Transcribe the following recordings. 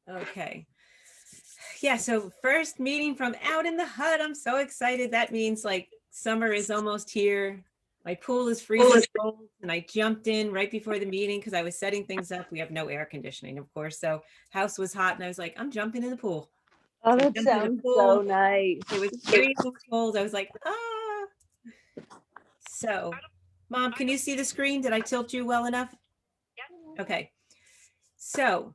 Okay. Yeah, so first meeting from out in the hut. I'm so excited. That means like summer is almost here. My pool is freezing cold, and I jumped in right before the meeting because I was setting things up. We have no air conditioning, of course. So house was hot, and I was like, I'm jumping in the pool. Oh, So I that jumped in the sounds so pool. nice. It was freezing cold. I was like, ah. So, Mom, can you see the screen? Did I tilt you well enough? Okay. So,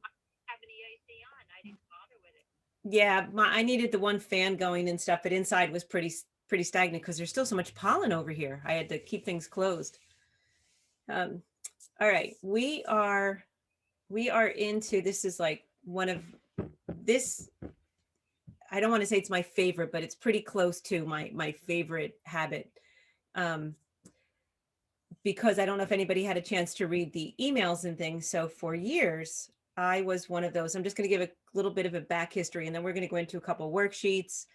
yeah, I needed the one fan going and stuff, but inside was pretty stagnant because there's still so much pollen over here. I had to keep things closed. Um, all right, we are into this is like one of this. I don't want to say it's my favorite, but it's pretty close to my favorite habit. Um, because I don't know if anybody had a chance to read the emails and things. So for years, I was one of those. I'm just going to give a little bit of a back history, and then we're going to go into a couple worksheets.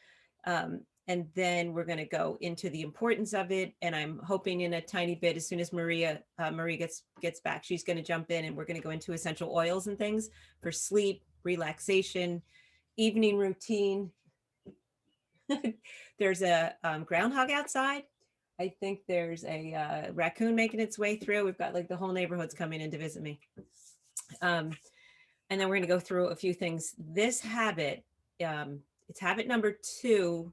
And then we're going to go into the importance of it. And I'm hoping in a tiny bit, as soon as Marie gets back, she's going to jump in, and we're going to go into essential oils and things for sleep, relaxation, evening routine. There's a groundhog outside. I think there's a raccoon making its way through. We've got like the whole neighborhood's coming in to visit me. Um, and then we're going to go through a few things. This habit, it's habit number 2,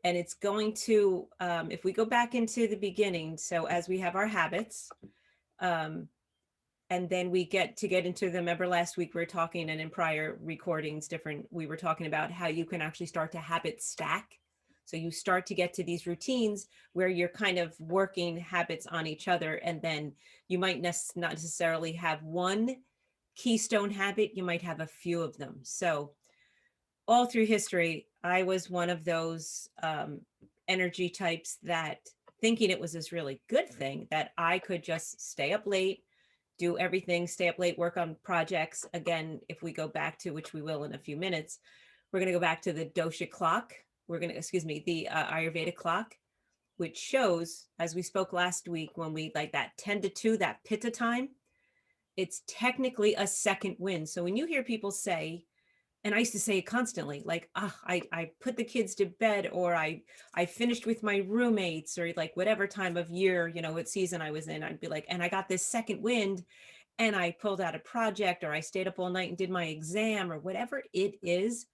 and it's going to, if we go back into the beginning, so as we have our habits, um, and then we get into them. Remember last week we were talking, and in prior recordings we were talking about how you can actually start to habit stack. So you start to get to these routines where you're kind of working habits on each other, and then you might not necessarily have one keystone habit, you might have a few of them. So all through history, I was one of those energy types that, thinking it was this really good thing, that I could just stay up late, do everything, stay up late, work on projects. Again, if we go back to, which we will in a few minutes, we're going to go back to the dosha clock. We're going to, excuse me, the Ayurveda clock, which shows, as we spoke last week, when we like that 10 to 2, that pitta time, it's technically a second wind. So when you hear people say, and I used to say it constantly, like, I put the kids to bed, or I finished with my roommates, or like whatever time of year, what season I was in, I'd be like, and I got this second wind, and I pulled out a project, or I stayed up all night and did my exam, or whatever it is,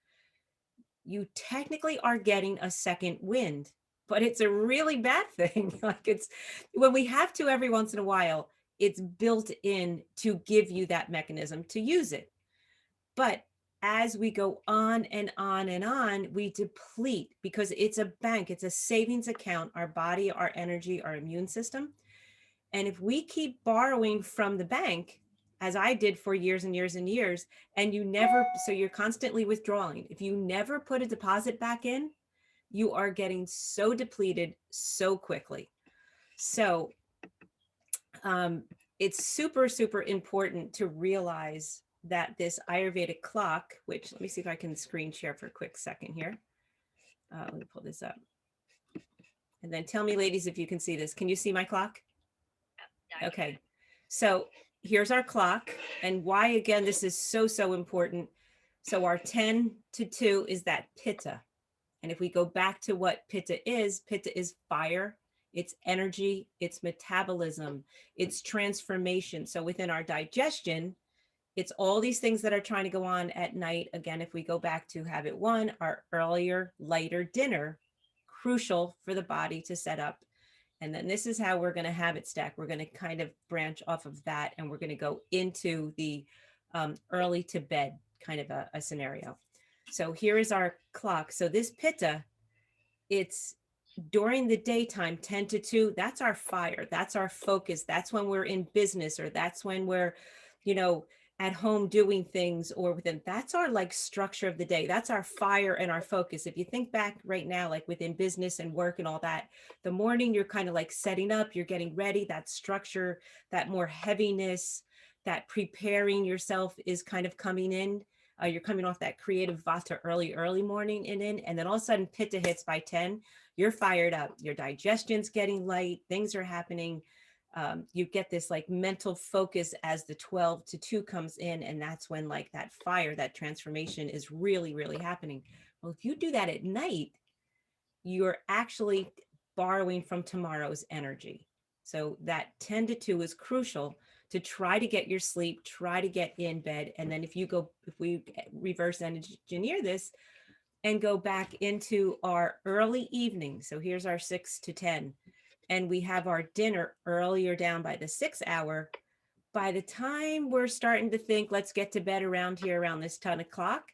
you technically are getting a second wind, but it's a really bad thing. Like, it's when we have to every once in a while, it's built in to give you that mechanism to use it. But as we go on and on and on, we deplete, because it's a bank, it's a savings account, our body, our energy, our immune system. And if we keep borrowing from the bank, as I did for years and years and years, and you never, so you're constantly withdrawing, if you never put a deposit back in, you are getting so depleted so quickly. So um, it's super, super important to realize that this Ayurvedic clock, which, let me see if I can screen share for a quick second here. Let me pull this up. And then tell me, ladies, if you can see this. Can you see my clock? Okay. So here's our clock, and why, again, this is so, so important. So our 10 to 2 is that pitta. And if we go back to what pitta is fire, it's energy, it's metabolism, it's transformation. So within our digestion, it's all these things that are trying to go on at night. Again, if we go back to habit 1, our earlier, lighter dinner, crucial for the body to set up. And then this is how we're going to habit stack. We're going to kind of branch off of that, and we're going to go into the early to bed kind of a scenario. So here is our clock. So this pitta, it's during the daytime, 10 to 2, that's our fire, that's our focus, that's when we're in business, or that's when we're, you know, at home doing things, or within, that's our like structure of the day, that's our fire and our focus. If you think back right now, like within business and work and all that, the morning you're kind of like setting up, you're getting ready, that structure, that more heaviness, that preparing yourself is kind of coming in. You're coming off that creative vata early morning and then all of a sudden pitta hits by 10, you're fired up, your digestion's getting light, things are happening. You get this like mental focus as the 12 to 2 comes in, and that's when like that fire, that transformation is really, really happening. Well, if you do that at night, you're actually borrowing from tomorrow's energy. So that 10 to 2 is crucial to try to get your sleep, try to get in bed. And then if we reverse engineer this and go back into our early evening. So here's our 6 to 10, and we have our dinner earlier down by the 6 hour. By the time we're starting to think, let's get to bed around here, around this 10 o'clock,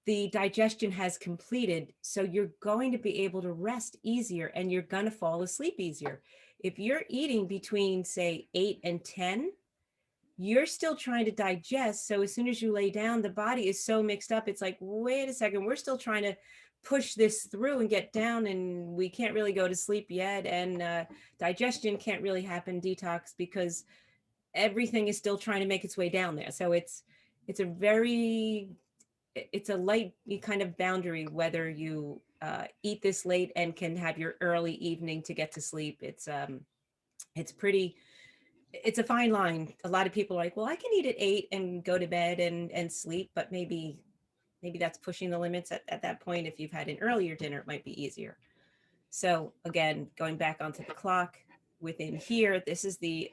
the digestion has completed. So you're going to be able to rest easier and you're going to fall asleep easier. If you're eating between, say, 8 and 10, you're still trying to digest. So as soon as you lay down, the body is so mixed up. It's like, wait a second, we're still trying to push this through and get down, and we can't really go to sleep yet. And digestion can't really happen, detox, because everything is still trying to make its way down there. So it's a light kind of boundary, whether you eat this late and can have your early evening to get to sleep. It's a fine line. A lot of people are like, well, I can eat at 8 and go to bed and sleep, but maybe that's pushing the limits at that point. If you've had an earlier dinner, it might be easier. So again, going back onto the clock within here, this is the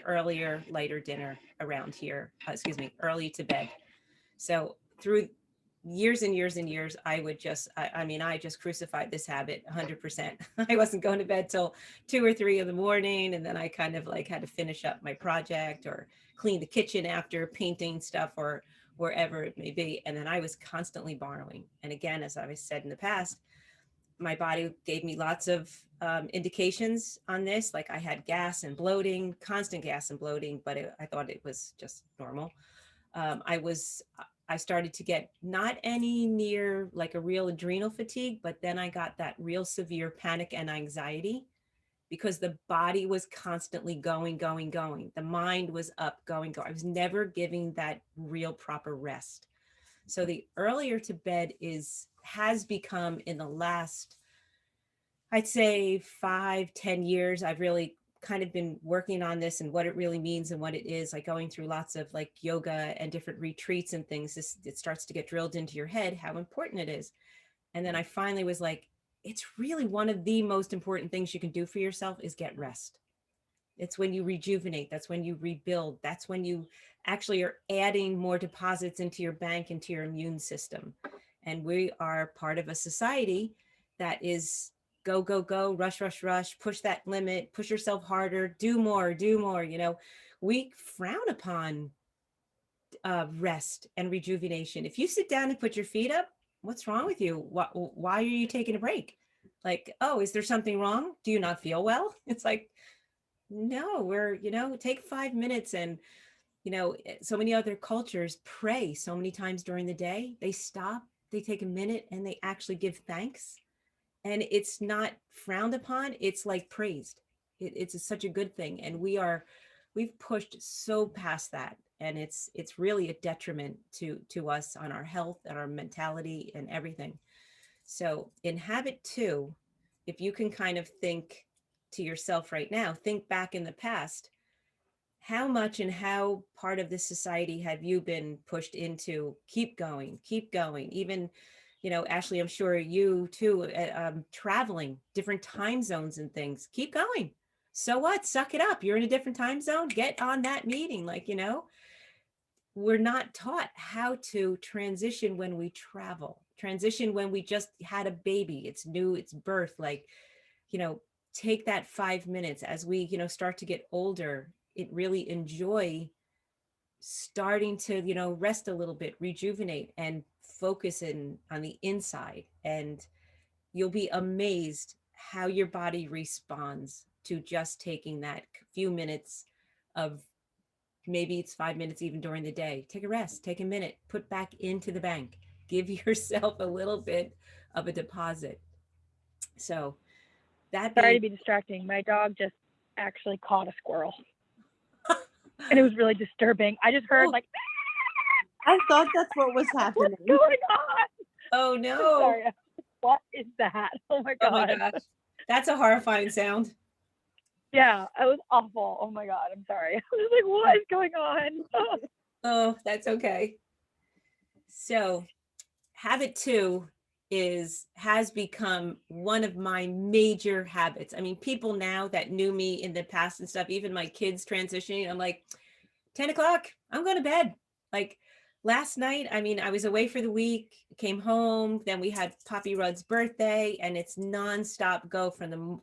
earlier, lighter dinner around here. Early to bed. So through years and years and years, I just crucified this habit 100%. I wasn't going to bed till 2 or 3 in the morning. And then I kind of like had to finish up my project or clean the kitchen after, painting stuff or wherever it may be. And then I was constantly borrowing. And again, as I've said in the past, my body gave me lots of indications on this. Like I had gas and bloating, constant gas and bloating, but I thought it was just normal. I started to get not any near like a real adrenal fatigue, but then I got that real severe panic and anxiety because the body was constantly going. The mind was up, going. I was never giving that real proper rest. So the earlier to bed has become, in the last, I'd say 5-10 years, I've really kind of been working on this and what it really means and what it is, like going through lots of like yoga and different retreats and things. It starts to get drilled into your head how important it is. And then I finally was like, it's really one of the most important things you can do for yourself is get rest. It's when you rejuvenate. That's when you rebuild. That's when you actually are adding more deposits into your bank, into your immune system. And we are part of a society that is go, rush, push that limit, push yourself harder, do more. We frown upon rest and rejuvenation. If you sit down and put your feet up, what's wrong with you? Why are you taking a break? Like, oh, is there something wrong? Do you not feel well? It's like, no, take 5 minutes. And, so many other cultures pray so many times during the day. They stop, they take a minute and they actually give thanks. And it's not frowned upon. It's like praised. It's such a good thing. And we've pushed so past that. And it's really a detriment to us on our health and our mentality and everything. So in habit 2, if you can kind of think to yourself right now, think back in the past, how much and how part of this society have you been pushed into keep going, even, Ashley, I'm sure you too, traveling different time zones and things, keep going. So what? Suck it up. You're in a different time zone. Get on that meeting. We're not taught how to transition when we travel, transition when we just had a baby. It's new, it's birth. Take that 5 minutes as we, start to get older, really enjoy starting to, rest a little bit, rejuvenate and focus on the inside. And you'll be amazed how your body responds to just taking that few minutes of, maybe it's 5 minutes even during the day. Take a rest, take a minute, put back into the bank, give yourself a little bit of a deposit. So sorry to be distracting. My dog just actually caught a squirrel. And it was really disturbing. I just heard I thought that's what was happening. What's going on? Oh no. Sorry. What is that? Oh my God. Oh my gosh. That's a horrifying sound. Yeah, it was awful. Oh my God, I'm sorry. I was like, what is going on? Oh, that's okay. So habit 2 has become one of my major habits. I mean, people now that knew me in the past and stuff, even my kids transitioning, I'm like, 10 o'clock, I'm going to bed. Like last night, I mean, I was away for the week, came home, then we had Poppy Rudd's birthday, and it's nonstop go from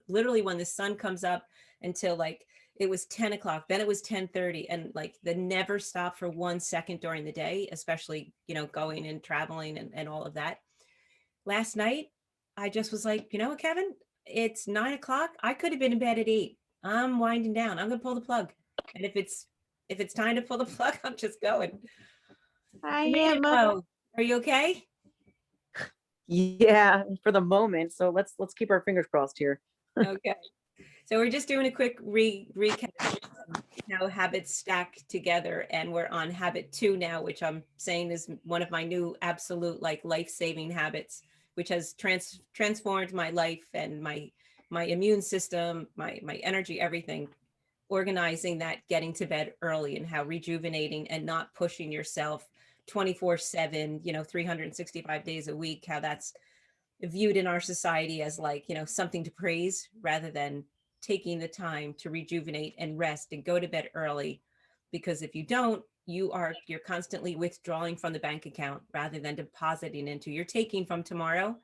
literally when the sun comes up until like it was 10 o'clock, then it was 10:30, and like the never stop for 1 second during the day, especially, going and traveling and all of that. Last night, I just was like, you know what, Kevin, it's 9 o'clock. I could have been in bed at 8. I'm winding down. I'm gonna pull the plug. And if it's time to pull the plug, I'm just going. I Amanda, am. are you okay? Yeah, for the moment. So let's keep our fingers crossed here. Okay. So we're just doing a quick recap of how habits stack together, and we're on habit 2 now, which I'm saying is one of my new absolute like life-saving habits, which has transformed my life and my immune system, my energy, everything. Organizing that, getting to bed early, and how rejuvenating and not pushing yourself 24/7, 365 days a week, how that's viewed in our society as like, something to praise rather than taking the time to rejuvenate and rest and go to bed early. Because if you don't, you're constantly withdrawing from the bank account rather than depositing into. You're taking from tomorrow.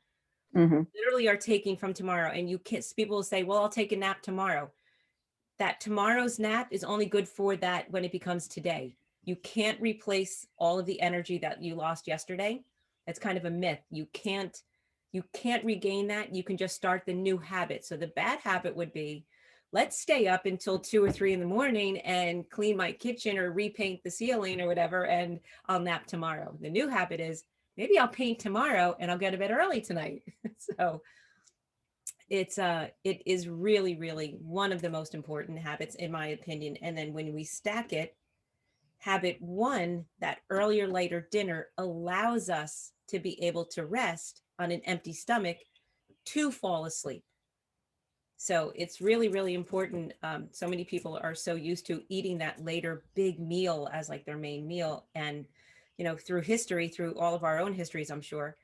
Hmm. Literally are taking from tomorrow. And you can't, people will say, well, I'll take a nap tomorrow. That tomorrow's nap is only good for that when it becomes today. You can't replace all of the energy that you lost yesterday. That's kind of a myth. You can't regain that. You can just start the new habit. So the bad habit would be, let's stay up until 2 or 3 in the morning and clean my kitchen or repaint the ceiling or whatever, and I'll nap tomorrow. The new habit is, maybe I'll paint tomorrow and I'll go to bed early tonight. So it is really, really one of the most important habits in my opinion. And then when we stack it, habit 1, that earlier later dinner, allows us to be able to rest on an empty stomach to fall asleep. So it's really, really important. So many people are so used to eating that later big meal as like their main meal. And, through history, through all of our own histories, I'm sure,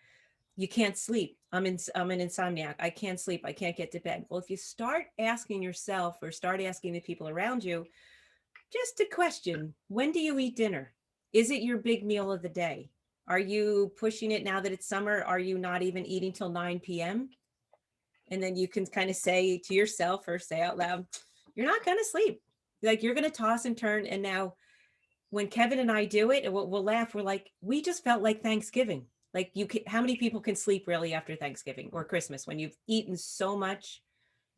you can't sleep. I'm an insomniac. I can't sleep. I can't get to bed. Well, if you start asking yourself or start asking the people around you, just a question, when do you eat dinner? Is it your big meal of the day? Are you pushing it now that it's summer? Are you not even eating till 9 p.m.? And then you can kind of say to yourself or say out loud, you're not going to sleep. Like you're going to toss and turn. And now when Kevin and I do it, and we'll laugh, we're like, we just felt like Thanksgiving. Like how many people can sleep really after Thanksgiving or Christmas when you've eaten so much,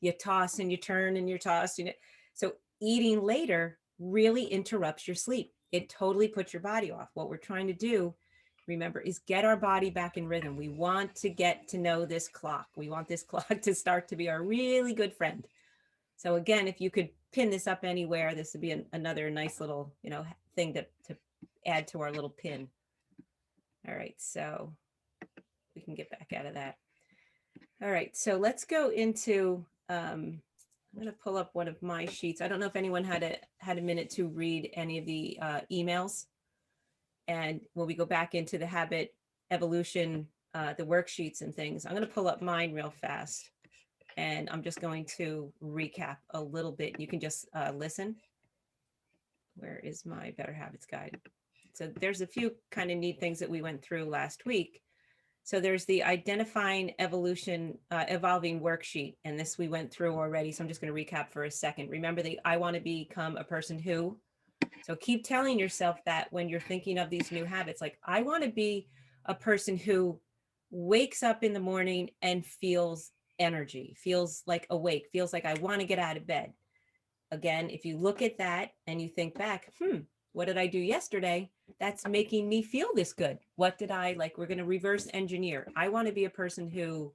you toss and you turn and you're tossing. So eating later really interrupts your sleep. It totally puts your body off. What we're trying to do, remember, is get our body back in rhythm. We want to get to know this clock. We want this clock to start to be our really good friend. So again, if you could pin this up anywhere, this would be another nice little, thing to add to our little pin. All right, so we can get back out of that. All right, so let's go into, I'm going to pull up one of my sheets. I don't know if anyone had a minute to read any of the emails. And when we go back into the habit evolution, the worksheets and things, I'm going to pull up mine real fast. And I'm just going to recap a little bit. You can just listen. Where is my Better Habits guide? So there's a few kind of neat things that we went through last week. So there's the identifying evolution, evolving worksheet. And this we went through already. So I'm just going to recap for a second. Remember I want to become a person who. So keep telling yourself that when you're thinking of these new habits, like I want to be a person who wakes up in the morning and feels energy, feels like awake, feels like I want to get out of bed. Again, if you look at that and you think back, what did I do yesterday? That's making me feel this good. What did I like? We're going to reverse engineer. I want to be a person who,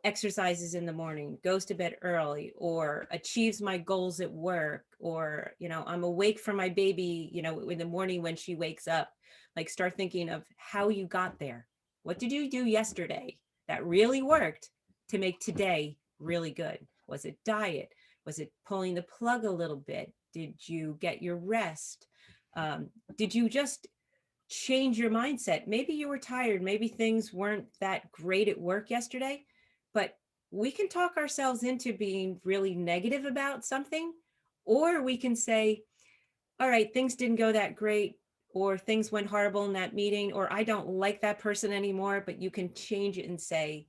exercises in the morning, goes to bed early, or achieves my goals at work, or, I'm awake for my baby, in the morning when she wakes up. Like start thinking of how you got there. What did you do yesterday that really worked to make today really good? Was it diet? Was it pulling the plug a little bit? Did you get your rest? Did you just change your mindset? Maybe you were tired. Maybe things weren't that great at work yesterday, but we can talk ourselves into being really negative about something, or we can say, all right, things didn't go that great, or things went horrible in that meeting, or I don't like that person anymore, but you can change it and say,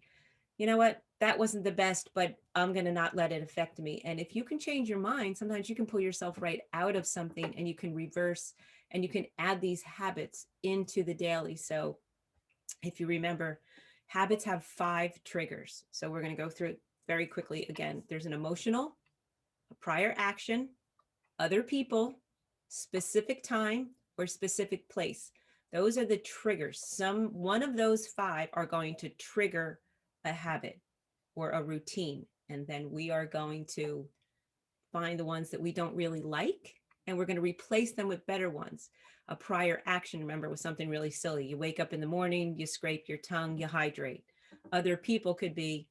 you know what, that wasn't the best, but I'm going to not let it affect me. And if you can change your mind, sometimes you can pull yourself right out of something and you can reverse and you can add these habits into the daily. So if you remember, habits have 5 triggers. So we're going to go through it very quickly. Again, there's an emotional, a prior action, other people, specific time, or specific place. Those are the triggers. One of those 5 are going to trigger a habit or a routine. And then we are going to find the ones that we don't really like, and we're going to replace them with better ones. A prior action, remember, was something really silly. You wake up in the morning, you scrape your tongue, you hydrate. Other people could be,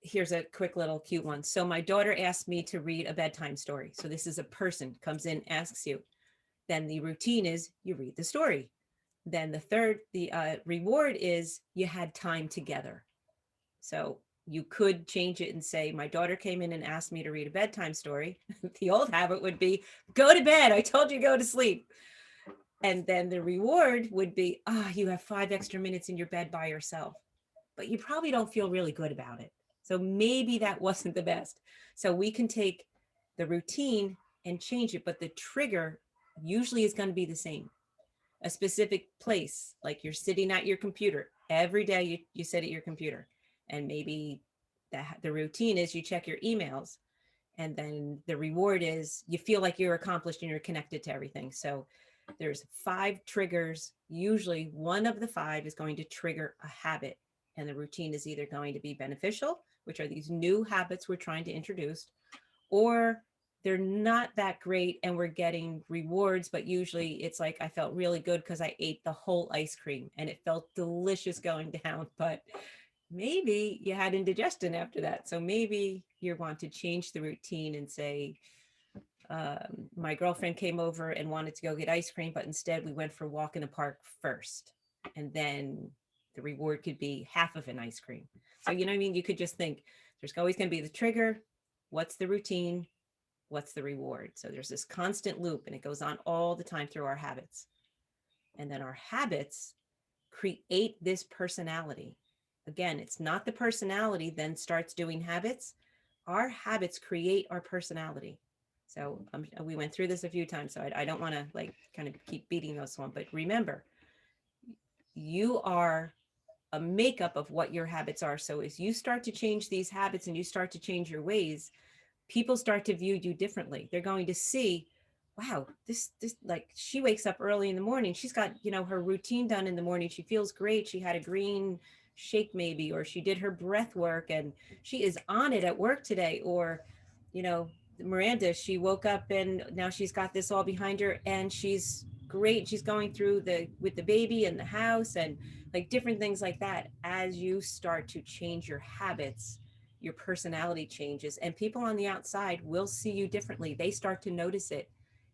here's a quick little cute one. So my daughter asked me to read a bedtime story. So this is a person comes in, asks you. Then the routine is you read the story. Then the reward is you had time together. So you could change it and say, my daughter came in and asked me to read a bedtime story. The old habit would be, go to bed. I told you go to sleep. And then the reward would be, you have 5 extra minutes in your bed by yourself, but you probably don't feel really good about it. So maybe that wasn't the best. So we can take the routine and change it, but the trigger usually is going to be the same. A specific place, like you're sitting at your computer. Every day you sit at your computer. And maybe the routine is you check your emails. And then the reward is you feel like you're accomplished and you're connected to everything. So there's 5 triggers. Usually one of the 5 is going to trigger a habit. And the routine is either going to be beneficial, which are these new habits we're trying to introduce, or they're not that great and we're getting rewards, but usually it's like, I felt really good because I ate the whole ice cream and it felt delicious going down, but maybe you had indigestion after that. So maybe you want to change the routine and say, my girlfriend came over and wanted to go get ice cream, but instead we went for a walk in the park first. And then the reward could be half of an ice cream. So, you know what I mean? You could just think there's always going to be the trigger. What's the routine? What's the reward? So there's this constant loop and it goes on all the time through our habits. And then our habits create this personality. Again, it's not the personality then starts doing habits. Our habits create our personality. So we went through this a few times, so I don't want to like kind of keep beating this one, but remember, you are a makeup of what your habits are. So as you start to change these habits and you start to change your ways, people start to view you differently. They're going to see, wow, this like she wakes up early in the morning. She's got, her routine done in the morning. She feels great. She had a green shake maybe, or she did her breath work and she is on it at work today. Or, Miranda, she woke up and now she's got this all behind her and she's great. She's going through with the baby and the house and like different things like that. As you start to change your habits, your personality changes and people on the outside will see you differently. They start to notice it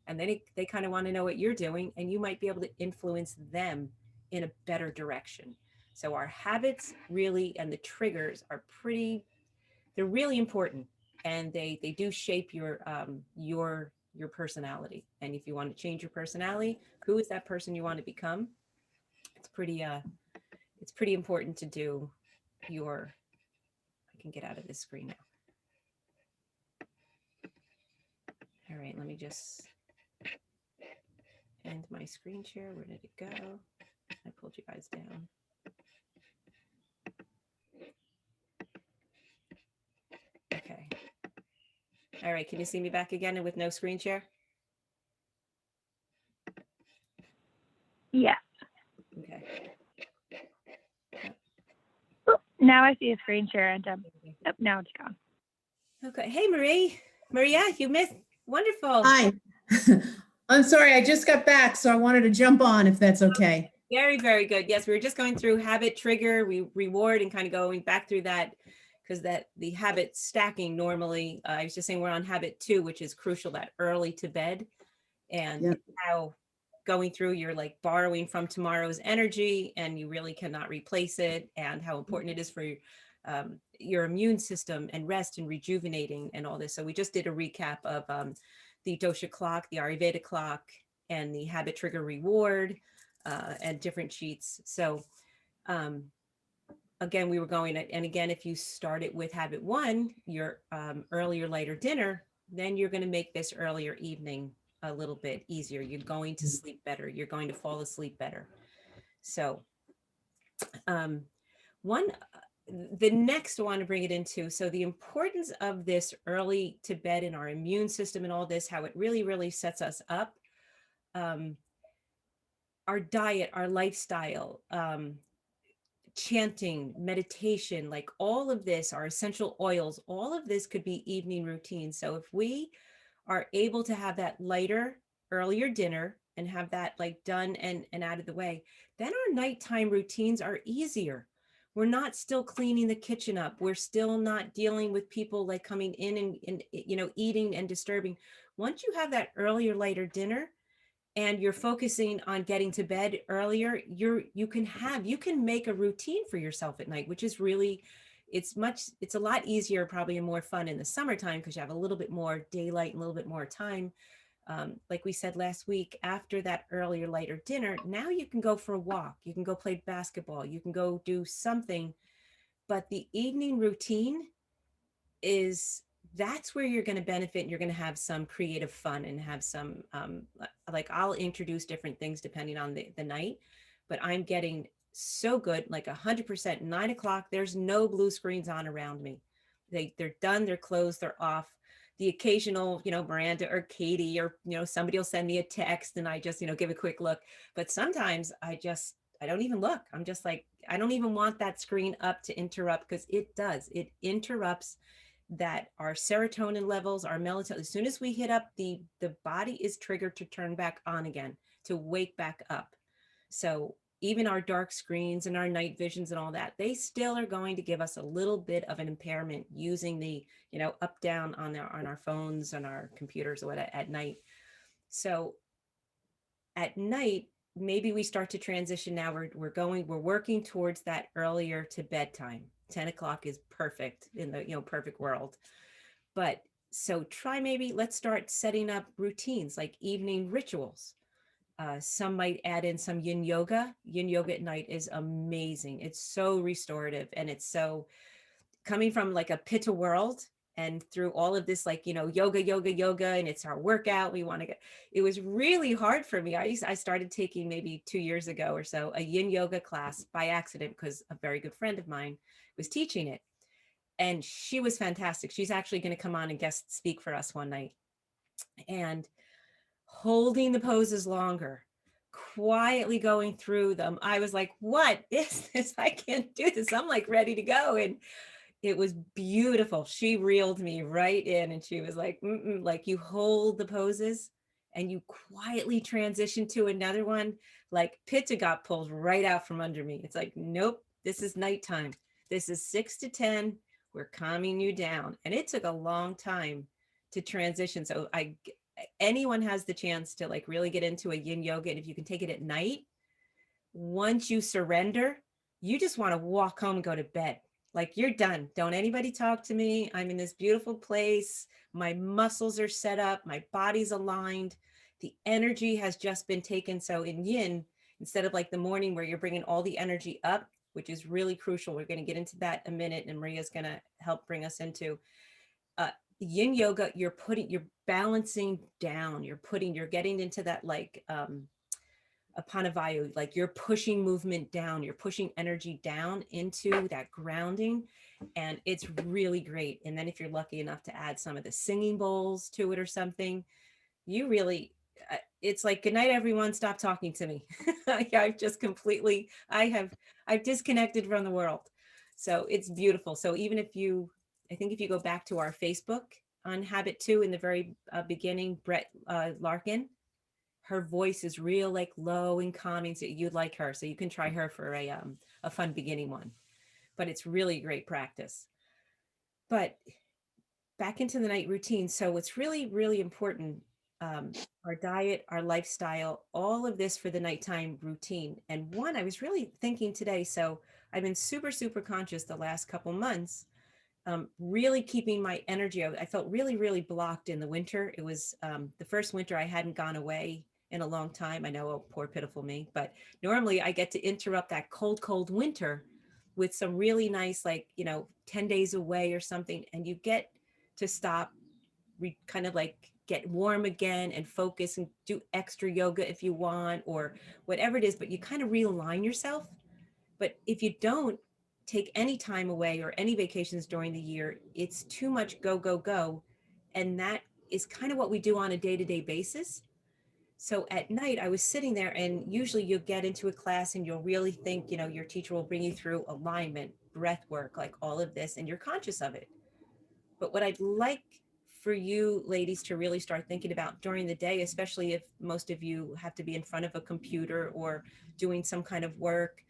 and then they kind of want to know what you're doing and you might be able to influence them in a better direction. So our habits really, and the triggers are they're really important and they do shape your personality. And if you want to change your personality, who is that person you want to become? It's pretty important to do I can get out of this screen now. All right, let me just end my screen share. Where did it go? I pulled you guys down. Okay. All right, can you see me back again and with no screen share? Yeah. Okay. Oh, now I see a screen share and now it's gone. Okay. Hey, Maria, you missed. Wonderful. Hi. I'm sorry, I just got back, so I wanted to jump on if that's okay. Very, very good. Yes, we were just going through habit, trigger, reward, and kind of going back through that because that the habit stacking normally, I was just saying we're on habit 2, which is crucial, that early to bed, and Yeah. how going through, you're like borrowing from tomorrow's energy and you really cannot replace it, and how important it is for your immune system and rest and rejuvenating and all this. So we just did a recap of the dosha clock, the Ayurveda clock, and the habit trigger reward, and different sheets. So again, we were going, and again, if you start it with habit 1, your earlier, lighter dinner, then you're going to make this earlier evening a little bit easier. You're going to sleep better. You're going to fall asleep better. So the next I want to bring it into, so the importance of this early to bed in our immune system and all this, how it really, really sets us up. Our diet, our lifestyle, chanting, meditation, like all of this, our essential oils, all of this could be evening routines. So if we are able to have that lighter, earlier dinner and have that like done and out of the way, then our nighttime routines are easier. We're not still cleaning the kitchen up. We're still not dealing with people like coming in and eating and disturbing. Once you have that earlier, lighter dinner, and you're focusing on getting to bed earlier, you can make a routine for yourself at night, which is really, it's a lot easier probably and more fun in the summertime because you have a little bit more daylight and a little bit more time. Like we said last week, after that earlier, lighter dinner, now you can go for a walk, you can go play basketball, you can go do something. But the evening routine that's where you're going to benefit, and you're going to have some creative fun and have some like I'll introduce different things depending on the night, but I'm getting so good, like 100%. 9 o'clock, there's no blue screens on around me. They're done, they're closed, they're off. The occasional, Miranda or Katie or somebody will send me a text and I just give a quick look, but sometimes I don't even look. I'm just like, I don't even want that screen up to interrupt, because it interrupts that our serotonin levels, our melatonin. As soon as we hit up, the body is triggered to turn back on again, to wake back up. So even our dark screens and our night visions and all that, they still are going to give us a little bit of an impairment using the up down on our phones, on our computers, or what at night. So at night, maybe we start to transition now. We're working towards that earlier to bedtime. 10 o'clock is perfect in the perfect world. But so let's start setting up routines like evening rituals. Some might add in some yin yoga. Yin yoga at night is amazing. It's so restorative, and it's so coming from like a pitta world, and through all of this, like, yoga, and it's our workout. We want to it was really hard for me. I started taking maybe 2 years ago or so, a yin yoga class by accident, because a very good friend of mine was teaching it. And she was fantastic. She's actually going to come on and guest speak for us one night. And holding the poses longer, quietly going through them, I was like, what is this? I can't do this. I'm like ready to go. And it was beautiful. She reeled me right in, and she was like, like, you hold the poses and you quietly transition to another one. Like pitta got pulled right out from under me. It's like, nope, this is nighttime. This is 6 to 10. We're calming you down. And it took a long time to transition. So anyone has the chance to like really get into a yin yoga. And if you can take it at night, once you surrender, you just want to walk home and go to bed. Like, you're done. Don't anybody talk to me. I'm in this beautiful place. My muscles are set up. My body's aligned. The energy has just been taken. So in yin, instead of like the morning where you're bringing all the energy up, which is really crucial. We're going to get into that in a minute, and Maria's going to help bring us into yin yoga. You're balancing down. You're getting into that like Apanavayu, like you're pushing movement down, you're pushing energy down into that grounding, and it's really great. And then if you're lucky enough to add some of the singing bowls to it or something, you really, it's like, good night, everyone, stop talking to me. I've just completely, I've disconnected from the world. So it's beautiful. So even I think if you go back to our Facebook on Habit 2 in the very beginning, Brett Larkin, her voice is real, like low and calming. So you'd like her. So you can try her for a fun beginning one, but it's really great practice. But back into the night routine. So what's really, really important, our diet, our lifestyle, all of this for the nighttime routine. And one, I was really thinking today, so I've been super, super conscious the last couple months, really keeping my energy. I felt really, really blocked in the winter. It was the first winter I hadn't gone away in a long time. I know, oh, poor pitiful me, but normally I get to interrupt that cold, cold winter with some really nice, like, 10 days away or something. And you get to stop, kind of like get warm again and focus and do extra yoga if you want, or whatever it is, but you kind of realign yourself. But if you don't take any time away or any vacations during the year, it's too much go, go, go. And that is kind of what we do on a day-to-day basis. So at night, I was sitting there, and usually you'll get into a class and you'll really think, your teacher will bring you through alignment, breath work, like all of this, and you're conscious of it. But what I'd like for you ladies to really start thinking about during the day, especially if most of you have to be in front of a computer or doing some kind of work.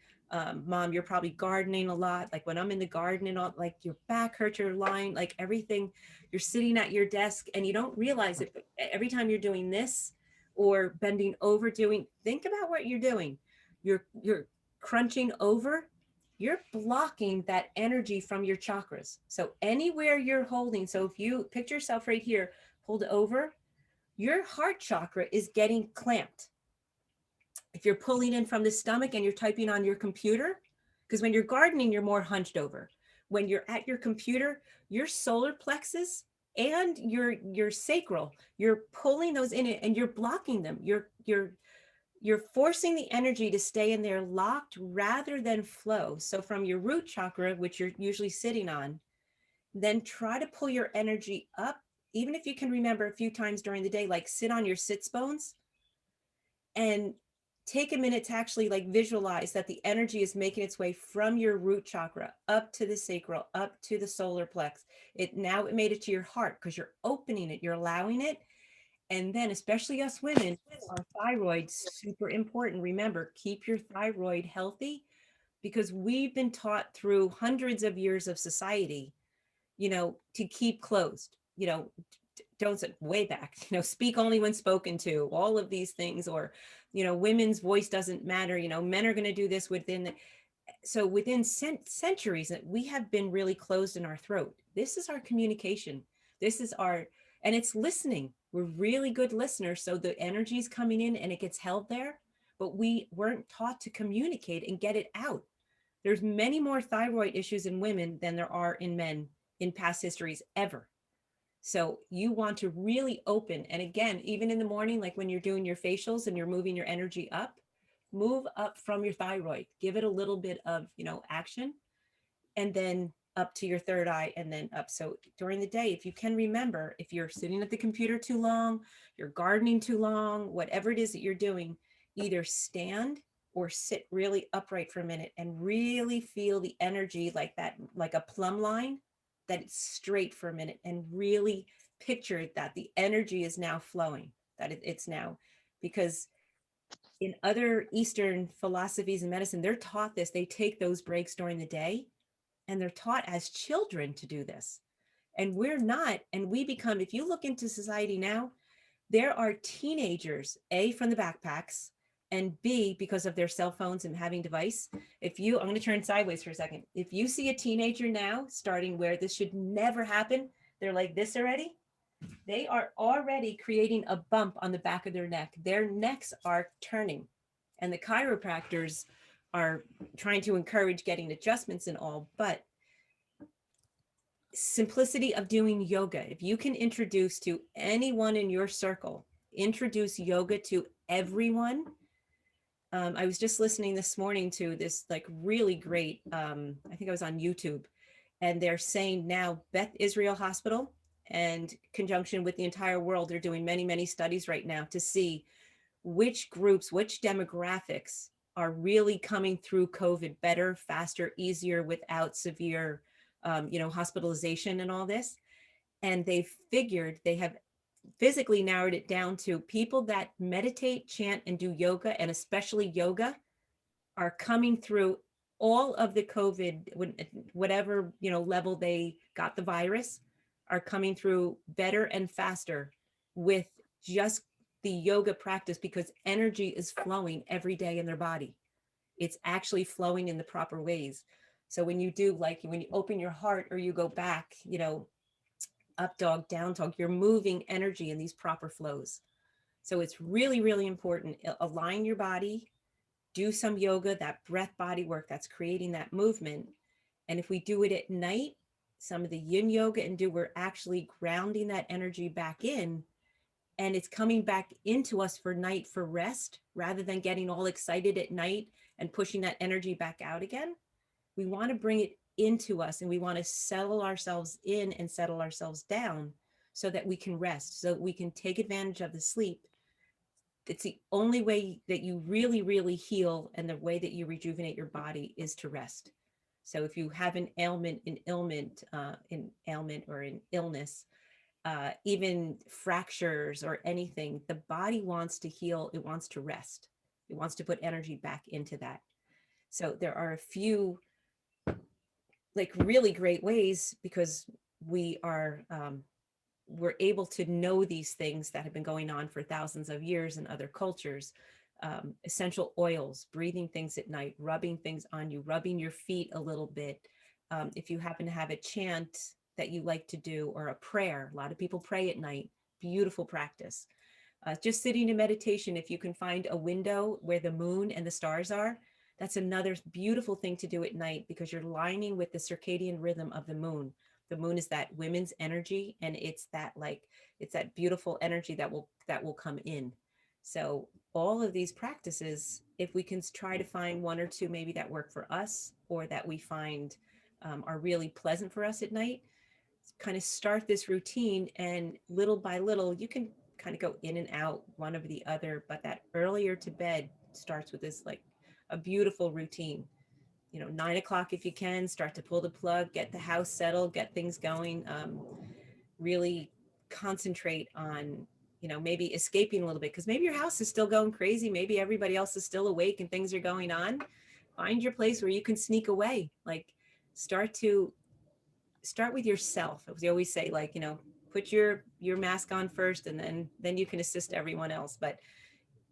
Mom, you're probably gardening a lot. Like when I'm in the garden and all, like your back hurts, you're lying, like everything, you're sitting at your desk and you don't realize it. But every time you're doing this or bending over think about what you're doing. You're crunching over, you're blocking that energy from your chakras. So anywhere you're holding, so if you picture yourself right here, hold over, your heart chakra is getting clamped. If you're pulling in from the stomach and you're typing on your computer, because when you're gardening, you're more hunched over. When you're at your computer, your solar plexus and your sacral, you're pulling those in and you're blocking them. You're forcing the energy to stay in there locked rather than flow. So from your root chakra, which you're usually sitting on, then try to pull your energy up. Even if you can remember a few times during the day, like sit on your sits bones and take a minute to actually like visualize that the energy is making its way from your root chakra up to the sacral, up to the solar plex. It made it to your heart because you're opening it, you're allowing it. And then especially us women, our thyroid, super important. Remember, keep your thyroid healthy because we've been taught through hundreds of years of society, to keep closed, don't say way back, speak only when spoken to, all of these things, or, women's voice doesn't matter, men are going to do this so within centuries that we have been really closed in our throat. This is our communication. And it's listening. We're really good listeners. So the energy is coming in and it gets held there, but we weren't taught to communicate and get it out. There's many more thyroid issues in women than there are in men in past histories ever. So you want to really open. And again, even in the morning, like when you're doing your facials and you're moving your energy up, move up from your thyroid, give it a little bit of, action, and then up to your third eye and then up. So during the day, if you can remember, if you're sitting at the computer too long, you're gardening too long, whatever it is that you're doing, either stand or sit really upright for a minute and really feel the energy like that, like a plumb line, that it's straight for a minute, and really picture that the energy is now flowing, that it's now, because in other Eastern philosophies and medicine, they're taught this, they take those breaks during the day, and they're taught as children to do this. And we're not, and we become, if you look into society now, there are teenagers, A, from the backpacks, and B, because of their cell phones and having device. I'm going to turn sideways for a second. If you see a teenager now starting where this should never happen, they're like this already. They are already creating a bump on the back of their neck. Their necks are turning, and the chiropractors are trying to encourage getting adjustments and all, but simplicity of doing yoga. If you can introduce to anyone in your circle, introduce yoga to everyone. I was just listening this morning to this like really great, I think I was on YouTube, and they're saying now Beth Israel Hospital, and conjunction with the entire world, they're doing many, many studies right now to see which groups, which demographics are really coming through COVID better, faster, easier, without severe, hospitalization and all this. And they have physically narrowed it down to people that meditate, chant, and do yoga, and especially yoga, are coming through all of the COVID, whatever, level they got the virus, are coming through better and faster with just the yoga practice, because energy is flowing every day in their body. It's actually flowing in the proper ways. So when you do, like when you open your heart or you go back, up dog, down dog, you're moving energy in these proper flows. So it's really, really important. Align your body, do some yoga, that breath body work that's creating that movement. And if we do it at night, some of the yin yoga we're actually grounding that energy back in, and it's coming back into us for night for rest, rather than getting all excited at night and pushing that energy back out again. We want to bring it into us, and we want to settle ourselves in and settle ourselves down so that we can rest, so that we can take advantage of the sleep. It's the only way that you really, really heal, and the way that you rejuvenate your body is to rest. So if you have an ailment, or an illness, even fractures or anything, the body wants to heal. It wants to rest. It wants to put energy back into that. So there are a few like really great ways, because we're able to know these things that have been going on for thousands of years in other cultures. Essential oils, breathing things at night, rubbing things on you, rubbing your feet a little bit. If you happen to have a chant that you like to do, or a prayer, a lot of people pray at night, beautiful practice. Just sitting in meditation, if you can find a window where the moon and the stars are, that's another beautiful thing to do at night, because you're lining with the circadian rhythm of the moon. The moon is that women's energy, and it's that beautiful energy that will come in. So all of these practices, if we can try to find one or two maybe that work for us, or that we find are really pleasant for us at night, kind of start this routine, and little by little you can kind of go in and out one of the other. But that earlier to bed starts with this, like a beautiful routine. 9 o'clock, if you can, start to pull the plug, get the house settled, get things going. Really concentrate on, maybe escaping a little bit, because maybe your house is still going crazy. Maybe everybody else is still awake and things are going on. Find your place where you can sneak away. Like start with yourself. As we always say, like, put your mask on first, and then you can assist everyone else. But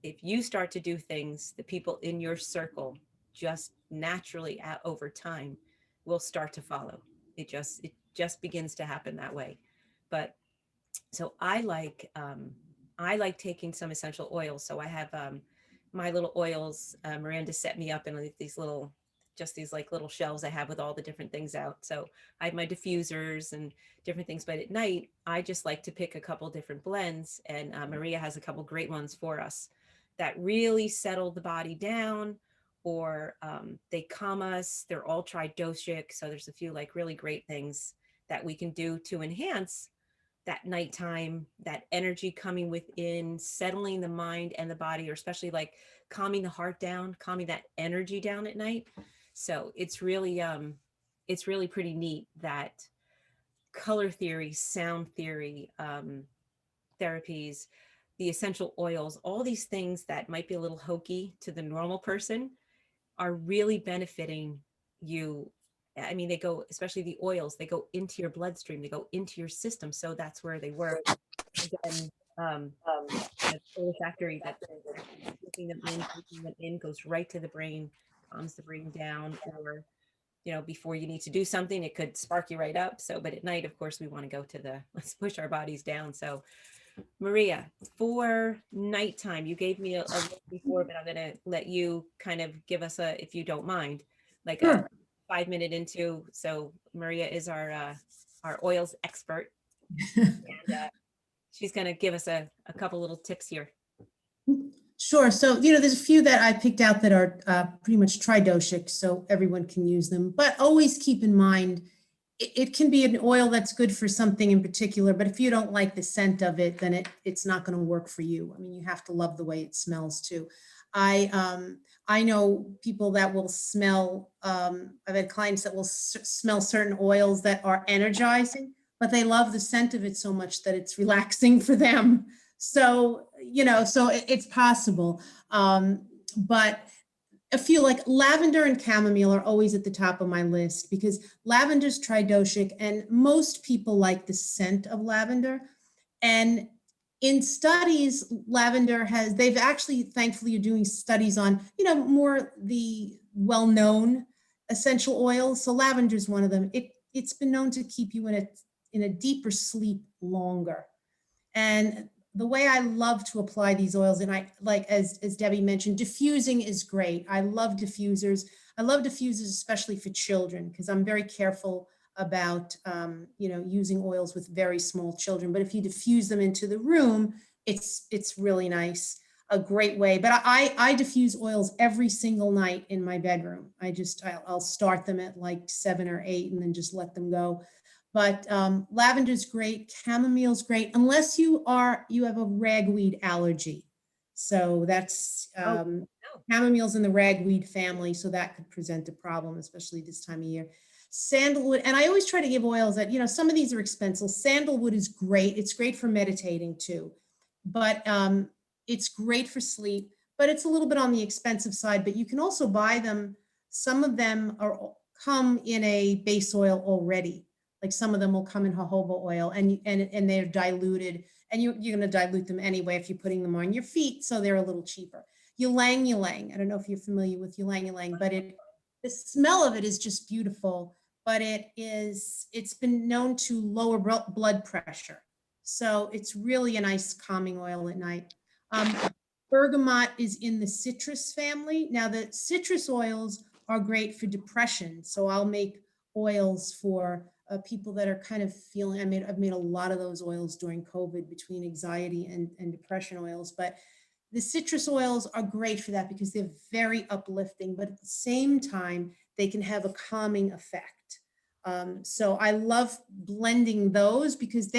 if you start to do things, the people in your circle just naturally over time will start to follow. It just begins to happen that way. But so I like taking some essential oils. So I have my little oils. Miranda set me up in these little shelves I have with all the different things out. So I have my diffusers and different things, but at night I just like to pick a couple different blends, and Maria has a couple great ones for us that really settle the body down, or they calm us. They're all tridoshic, so there's a few like really great things that we can do to enhance that nighttime, that energy coming within, settling the mind and the body, or especially like calming the heart down, calming that energy down at night. So it's really pretty neat that color theory, sound theory, therapies, the essential oils, all these things that might be a little hokey to the normal person are really benefiting you. I mean, they go, especially the oils, they go into your bloodstream, they go into your system. So that's where they work. Again, the olfactory, that taking them in goes right to the brain, calms the brain down. Or before you need to do something, it could spark you right up. So, but at night, of course, we want to go to let's push our bodies down. So Maria, for nighttime, you gave me a list before, but I'm going to let you kind of give us if you don't mind, like Sure. a 5-minute into. So Maria is our oils expert, and she's going to give us a couple little tips here. Sure. So, there's a few that I picked out that are pretty much tridoshic, so everyone can use them. But always keep in mind, it can be an oil that's good for something in particular, but if you don't like the scent of it, then it's not going to work for you. I mean, you have to love the way it smells too. I know people that will smell, I've had clients that will smell certain oils that are energizing, but they love the scent of it so much that it's relaxing for them. So, so it's possible. But a few like lavender and chamomile are always at the top of my list because lavender's tridoshic and most people like the scent of lavender. And in studies, lavender has, they've actually, thankfully, are doing studies on, more the well-known essential oils. So lavender is one of them. It's been known to keep you in a deeper sleep longer. And the way I love to apply these oils, and I like, as Debbie mentioned, diffusing is great. I love diffusers. I love diffusers, especially for children, because I'm very careful about, using oils with very small children. But if you diffuse them into the room, it's really nice, a great way. But I diffuse oils every single night in my bedroom. I'll start them at like 7 or 8 and then just let them go. But lavender's great, chamomile's great, unless you have a ragweed allergy. So that's chamomile's in the ragweed family, so that could present a problem, especially this time of year. Sandalwood, and I always try to give oils that, some of these are expensive. Sandalwood is great. It's great for meditating too, but it's great for sleep, but it's a little bit on the expensive side, but you can also buy them. Some of them come in a base oil already. Like some of them will come in jojoba oil and they're diluted, and you're going to dilute them anyway if you're putting them on your feet, so they're a little cheaper. Ylang ylang, I don't know if you're familiar with ylang ylang, but the smell of it is just beautiful, but it's been known to lower blood pressure. So it's really a nice calming oil at night. Bergamot is in the citrus family. Now the citrus oils are great for depression. So I'll make oils for people that are kind of feeling, I've made a lot of those oils during COVID between anxiety and depression oils, but the citrus oils are great for that because they're very uplifting, but at the same time, they can have a calming effect. So I love blending those because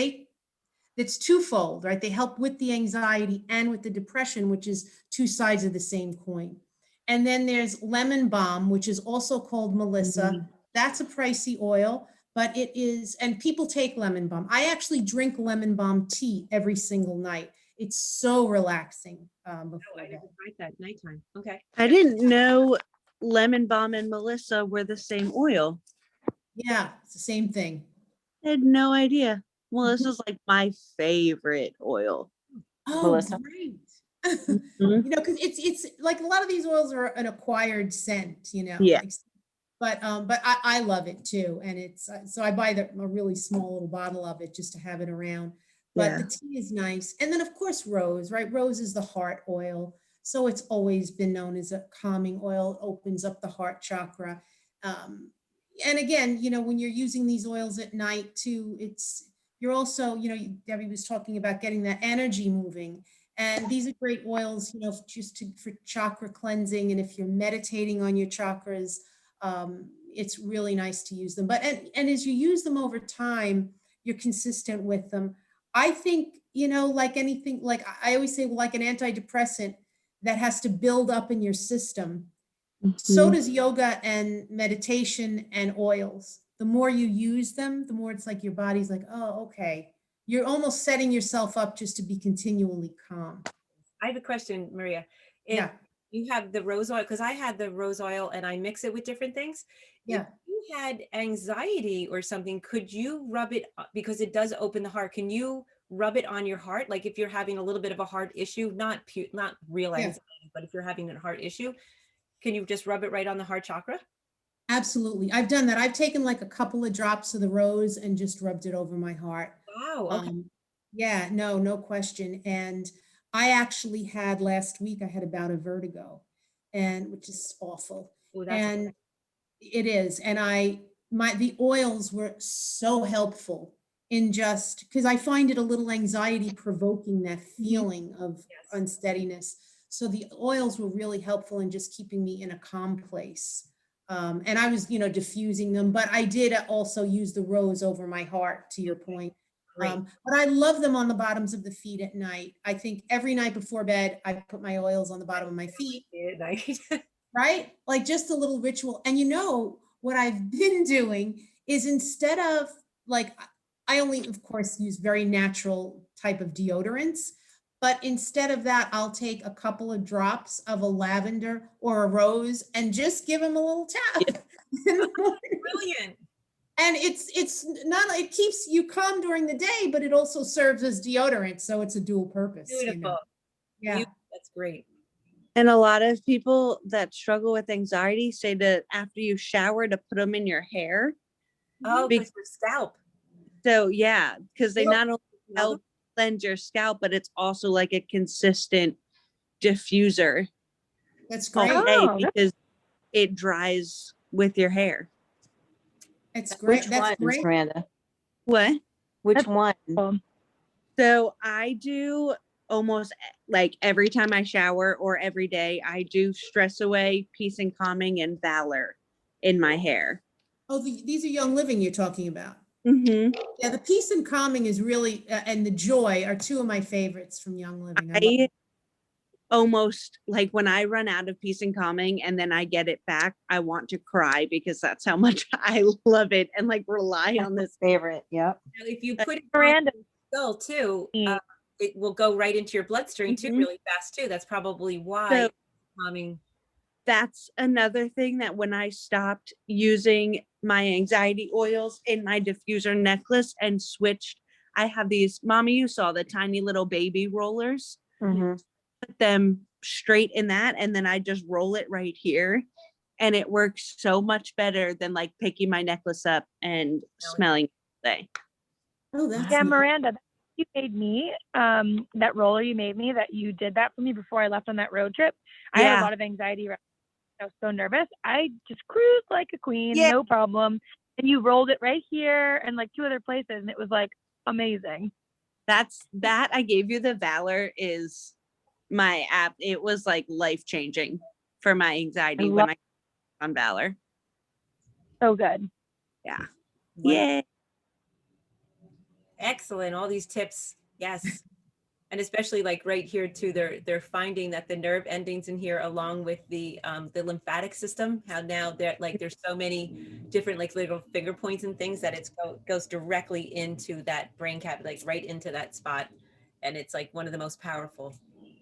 it's twofold, right? They help with the anxiety and with the depression, which is two sides of the same coin. And then there's lemon balm, which is also called Melissa. Mm-hmm. That's a pricey oil, but it is, and people take lemon balm. I actually drink lemon balm tea every single night. It's so relaxing. I didn't write that nighttime. Okay. I didn't know lemon balm and Melissa were the same oil. Yeah, it's the same thing. I had no idea. Melissa's like my favorite oil. Oh, Melissa. great. Mm-hmm. Because it's like a lot of these oils are an acquired scent, Yeah. But I love it too, and it's so I buy a really small little bottle of it just to have it around. But the tea is nice, and then of course rose, right? Rose is the heart oil, so it's always been known as a calming oil. It opens up the heart chakra, and again, when you're using these oils at night too, you're also, Debbie was talking about getting that energy moving. And these are great oils, for chakra cleansing. And if you're meditating on your chakras, it's really nice to use them. But, and as you use them over time, you're consistent with them. I think, like anything, like I always say, like an antidepressant that has to build up in your system. Mm-hmm. So does yoga and meditation and oils. The more you use them, the more it's like your body's like, oh, okay. You're almost setting yourself up just to be continually calm. I have a question, Maria. Yeah. You have the rose oil, because I had the rose oil and I mix it with different things. Yeah. If you had anxiety or something, could you rub it, because it does open the heart? Can you rub it on your heart? Like if you're having a little bit of a heart issue, not real anxiety, but if you're having a heart issue, can you just rub it right on the heart chakra? Absolutely. I've done that. I've taken like a couple of drops of the rose and just rubbed it over my heart. Wow. Okay. Yeah, no question. And I actually had last week, I had a bout of vertigo, and which is awful. Oh, and it is. And the oils were so helpful in just, because I find it a little anxiety provoking, that feeling of unsteadiness. So the oils were really helpful in just keeping me in a calm place. And I was, diffusing them, but I did also use the rose over my heart, to your point. But I love them on the bottoms of the feet at night. I think every night before bed, I put my oils on the bottom of my feet. Right? Like just a little ritual. And what I've been doing is, instead of I only, of course, use very natural type of deodorants, But instead of that, I'll take a couple of drops of a lavender or a rose and just give them a little tap. in the morning. Brilliant. And it's not, it keeps you calm during the day, but it also serves as deodorant. So it's a dual purpose. you know? Beautiful. Yeah. That's great. And a lot of people that struggle with anxiety say that after you shower to put them in your hair. Oh, Be- because your scalp. So yeah, because they Yep. not only help cleanse your scalp, but it's also like a consistent diffuser That's all great. day Oh, because it dries with your hair. It's great. Which That's ones, great. Miranda? What? Which That's one? cool. So I do almost like every time I shower or every day, I do Stress Away, Peace and Calming, and Valor in my hair. Oh, these are Young Living you're talking about. Mm-hmm. Yeah, the peace and calming is really, and the joy are two of my favorites from Young Living. I love I almost like when I run out of Peace and Calming and then I get it back, I want to cry because that's how much I love it and like rely on this. Favorite. Yep. Now, if you put it on Miranda, your skull too, Mm. it will go right into your bloodstream too, Mhm. really fast too. That's probably why So calming. that's another thing that when I stopped using my anxiety oils in my diffuser necklace and switched, I have these, mommy, you saw the tiny little baby rollers. Mhm. Put them straight in that and then I just roll it right here and it works so much better than like picking my necklace up and smelling it all day. Oh, that's yeah, nice. Miranda, you made me, that roller you made me, that you did that for me before I left on that road trip. I had Yeah. a lot of anxiety. I was so nervous. I just cruised like a queen, Yeah. no problem. And you rolled it right here and like two other places, and it was like amazing. That's that I gave you the Valor is my app. It was like life changing for my anxiety when love- I on Valor. So good. Yeah. Wonderful. Yeah. Excellent. All these tips. Yes. And especially like right here too, they're finding that the nerve endings in here, along with the lymphatic system, how now there's so many different like little finger points and things that goes directly into that brain cap, like right into that spot. And it's like one of the most powerful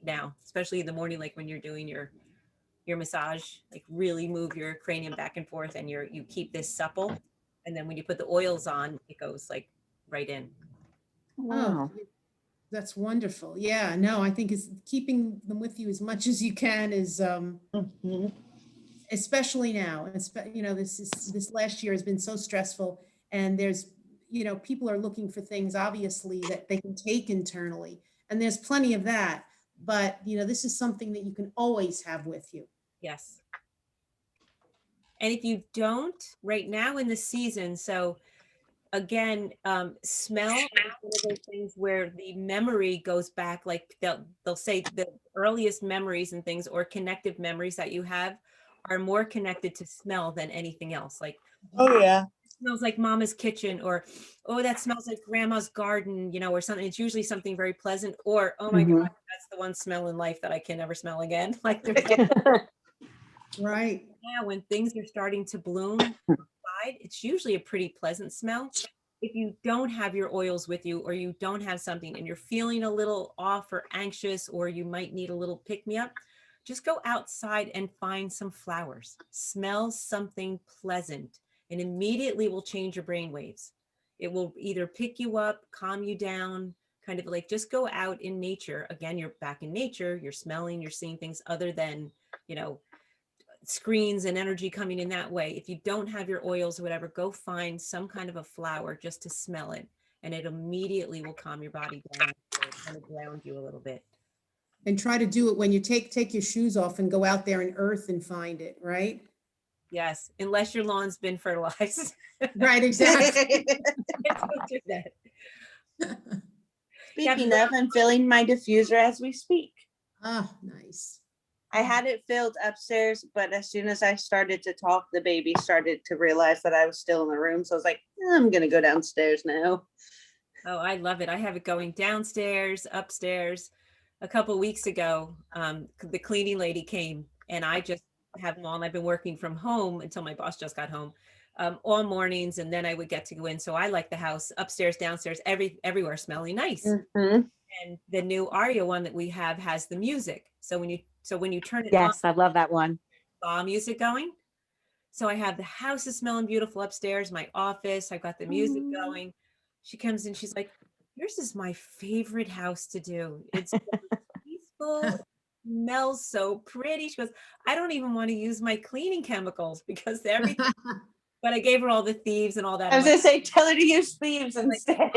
now, especially in the morning, like when you're doing your massage, like really move your cranium back and forth and you keep this supple. And then when you put the oils on, it goes like right in. Oh, that's wonderful. Yeah, no, I think it's keeping them with you as much as you can is, Mhm. especially now. This last year has been so stressful and there's, people are looking for things obviously that they can take internally. And there's plenty of that, but this is something that you can always have with you. Yes. And if you don't, right now in the season, so again, smell is one of those things where the memory goes back, like they'll say the earliest memories and things or connective memories that you have are more connected to smell than anything else. Like, Oh yeah. it smells like mama's kitchen, or oh, that smells like grandma's garden, or something. It's usually something very pleasant, or oh my Mhm. God, that's the one smell in life that I can never smell again. Like there's Right. now when things are starting to bloom outside, it's usually a pretty pleasant smell. If you don't have your oils with you or you don't have something and you're feeling a little off or anxious or you might need a little pick-me-up, just go outside and find some flowers. Smell something pleasant and immediately will change your brain waves. It will either pick you up, calm you down, kind of like just go out in nature. Again, you're back in nature, you're smelling, you're seeing things other than, screens and energy coming in that way. If you don't have your oils or whatever, go find some kind of a flower just to smell it, and it immediately will calm your body down, kind of ground you a little bit. And try to do it when you take your shoes off and go out there and earth and find it, right? Yes, unless your lawn's been fertilized. Right, exactly. Don't do that. Speaking of, I'm filling my diffuser as we speak. Ah, nice. I had it filled upstairs, but as soon as I started to talk, the baby started to realize that I was still in the room. So I was like, I'm going to go downstairs now. Oh, I love it. I have it going downstairs, upstairs. A couple weeks ago, the cleaning lady came and I just have them on. I've been working from home until my boss just got home, all mornings, and then I would get to go in. So I like the house upstairs, downstairs, everywhere smelling nice. Mm-hmm. And the new Aria one that we have has the music. So when you turn it on, Yes, I love that one. spa music going. So I have the house is smelling beautiful upstairs, my office, I've got the music going. She comes in, she's like, yours is my favorite house to do. It's so peaceful, it smells so pretty. She goes, I don't even want to use my cleaning chemicals because everything, but I gave her all the thieves and all that. I I'm was like, gonna say, tell her to use thieves instead.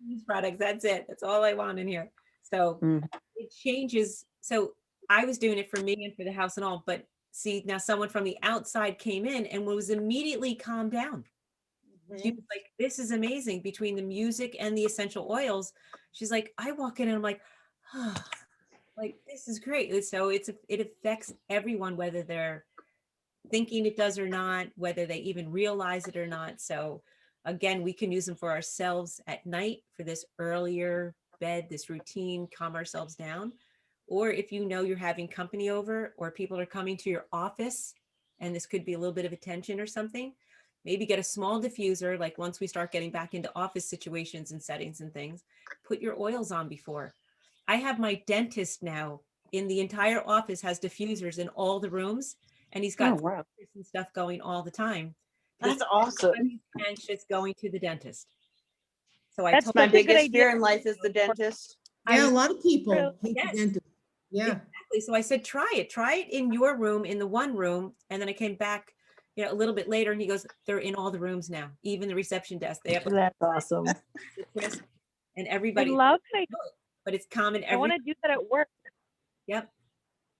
these products, that's it. That's all I want in here. So Mm. it changes. So I was doing it for me and for the house and all, but see, now someone from the outside came in and was immediately calmed down. She was like, this is amazing between the music and the essential oils. She's like, I walk in and I'm like, oh, like, this is great. And so it affects everyone, whether they're thinking it does or not, whether they even realize it or not. So again, we can use them for ourselves at night for this earlier bed, this routine, calm ourselves down. Or if you know you're having company over or people are coming to your office and this could be a little bit of attention or something, maybe get a small diffuser. Like once we start getting back into office situations and settings and things, put your oils on before. I have my dentist now in the entire office has diffusers in all the rooms, and he's got wow. and stuff going all the time. That's awesome. Everybody's anxious going to the dentist. So I That's told My such a good biggest idea. fear in life is the dentist. Yeah, a lot of people True. hate Yes. the dentist. Yeah. exactly. So I said, try it in your room, in the one room. And then I came back, a little bit later and he goes, they're in all the rooms now, even the reception desk. They have That's awesome. the crisp and I everybody, love it. but it's common I want to do that at work. Yep.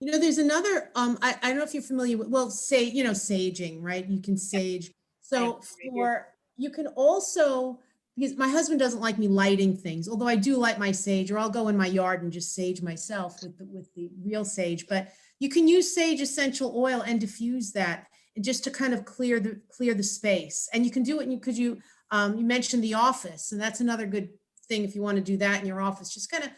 There's another, I don't know if you're familiar with, well, say, saging, right? You can sage. So you can also, because my husband doesn't like me lighting things, although I do light my sage, or I'll go in my yard and just sage myself with the real sage, but you can use sage essential oil and diffuse that and just to kind of clear the space. And you can do it because you mentioned the office, and that's another good thing if you want to do that in your office, just kind of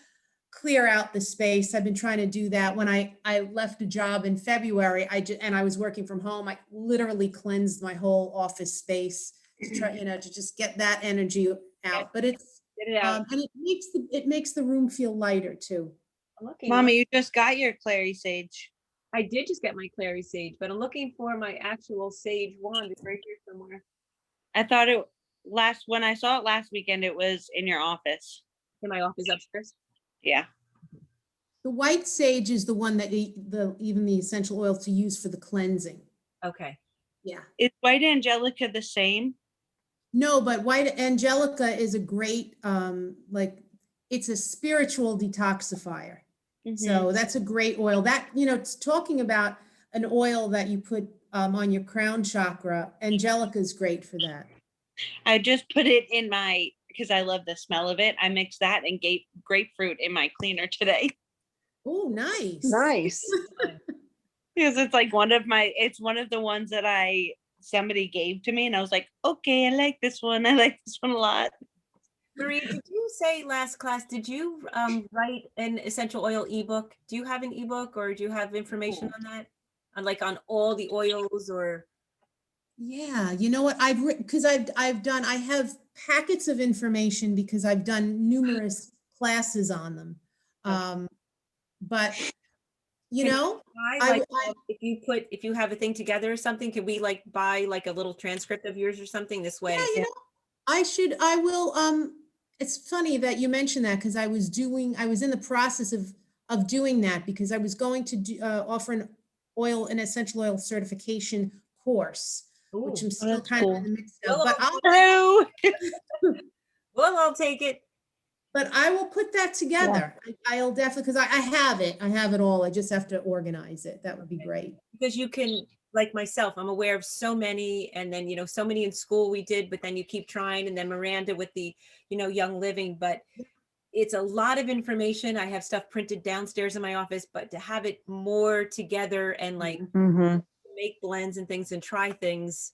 clear out the space. I've been trying to do that. When I left a job in February, and I was working from home, I literally cleansed my whole office space to try, to just get that energy out. But it's, Get it out. and it makes the room feel lighter too. I'm looking. Mommy, you just got your clary sage. I did just get my clary sage, but I'm looking for my actual sage wand. It's right here somewhere I thought when I saw it last weekend, it was in your office. in my office upstairs. Yeah. The white sage is the one that even the essential oil to use for the cleansing. Okay. Yeah. Is white angelica the same? No, but white angelica is a great, it's a spiritual detoxifier. So that's a great oil that, it's talking about an oil that you put on your crown chakra. Angelica is great for that. I just put it in because I love the smell of it. I mixed that and grapefruit in my cleaner today. Oh, nice. Nice. Because it's like one of the ones that somebody gave to me, and I was like, okay, I like this one. I like this one a lot. Marie, did you say last class, did you write an essential oil ebook? Do you have an ebook or do you have information on that? On all the oils or? Yeah, you know what I've written, because I have packets of information because I've done numerous classes on them. But If you have a thing together or something, can we buy a little transcript of yours or something this way? Yeah, I will, it's funny that you mentioned that because I was in the process of doing that because I was going to offer an essential oil certification course, which Ooh. I'm still that's kind cool. of in the midst of, Well, I'll take it. but I will put that together. I'll definitely, because I have it all. I just have to organize it. That would be great. Because you can, like myself, I'm aware of so many, and then, so many in school we did, but then you keep trying, and then Miranda with the, Young Living, but it's a lot of information. I have stuff printed downstairs in my office, but to have it more together and make blends and things and try things,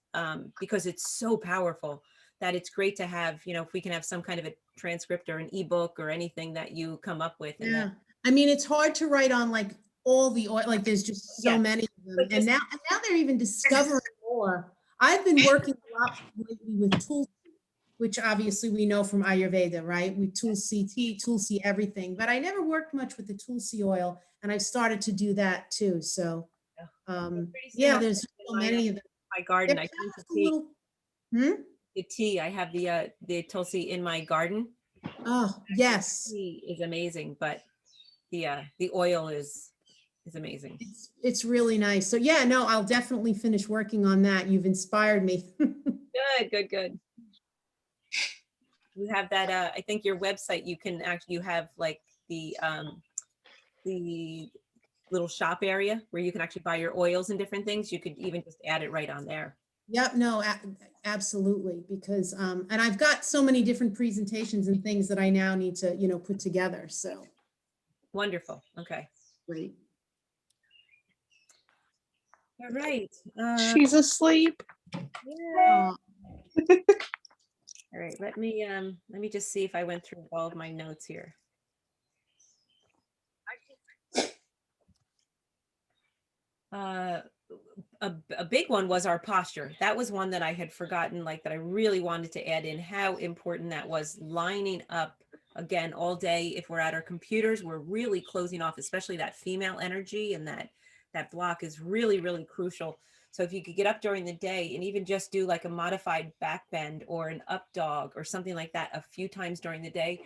because it's so powerful that it's great to have, if we can have some kind of a transcript or an ebook or anything that you come up with. And Yeah. I mean, it's hard to write on all the oil, there's just so Yeah. many of them. But And now they're even discovering more. I've been working a lot lately with tools. which obviously we know from Ayurveda, right? We Tulsi tea, Tulsi everything, but I never worked much with the Tulsi oil, and I've started to do that too. So, Yeah. Pretty yeah, similar there's in so many of them. my garden. They're I drink the just a tea. little, hmm? The tea. I have the Tulsi in my garden. Oh, yes. Tea is amazing, but the oil is amazing. It's really nice. So yeah, no, I'll definitely finish working on that. You've inspired me. Good, good, good. You have that, I think your website, you can actually, you have like the little shop area where you can actually buy your oils and different things. You could even just add it right on there. Yep, no, absolutely, because and I've got so many different presentations and things that I now need to, put together. So Wonderful. Okay. great. All right. She's asleep. Yeah. Aw. All right. Let me just see if I went through all of my notes here. A big one was our posture. That was one that I had forgotten, like that I really wanted to add in, how important that was, lining up again all day. If we're at our computers, we're really closing off, especially that female energy, and that block is really, really crucial. So if you could get up during the day and even just do like a modified back bend or an up dog or something like that a few times during the day,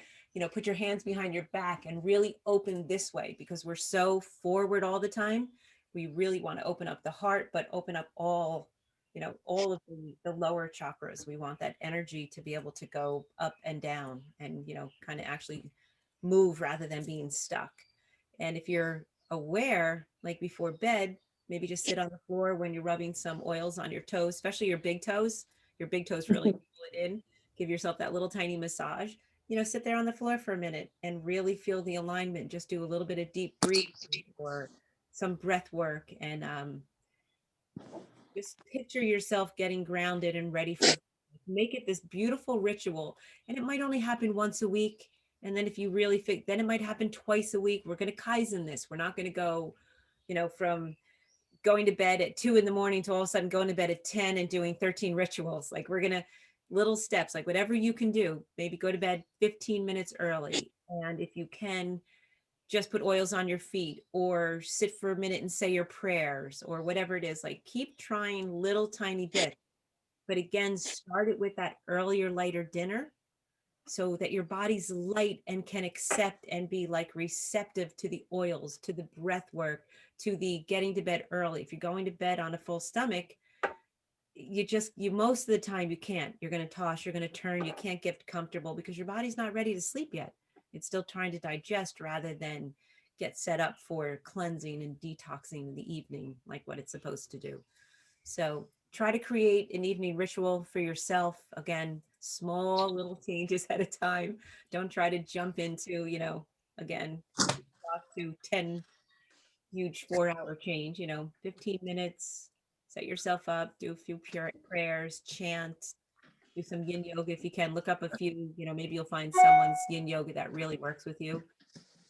put your hands behind your back and really open this way, because we're so forward all the time. We really want to open up the heart, but open up all of the lower chakras. We want that energy to be able to go up and down and, kind of actually move rather than being stuck. And if you're aware, like before bed, maybe just sit on the floor when you're rubbing some oils on your toes, especially your big toes. Your big toes really pull it in. Give yourself that little tiny massage. Sit there on the floor for a minute and really feel the alignment. Just do a little bit of deep breathing or some breath work, and just picture yourself getting grounded and ready for, make it this beautiful ritual. And it might only happen once a week. And then if you really think, then it might happen twice a week. We're going to Kaizen this. We're not going to go, from going to bed at 2 a.m. to all of a sudden going to bed at 10 and doing 13 rituals. Like we're going to little steps, like whatever you can do, maybe go to bed 15 minutes early. And if you can, just put oils on your feet or sit for a minute and say your prayers or whatever it is. Like keep trying little tiny bits. But again, start it with that earlier, lighter dinner so that your body's light and can accept and be like receptive to the oils, to the breath work, to the getting to bed early. If you're going to bed on a full stomach, you most of the time you can't. You're going to toss, you're going to turn, you can't get comfortable because your body's not ready to sleep yet. It's still trying to digest rather than get set up for cleansing and detoxing in the evening, like what it's supposed to do. So try to create an evening ritual for yourself. Again, small little changes at a time. Don't try to jump into, again, off to 10 huge 4-hour change, 15 minutes, set yourself up, do a few prayers, chant, do some yin yoga if you can. Look up a few, maybe you'll find someone's yin yoga that really works with you,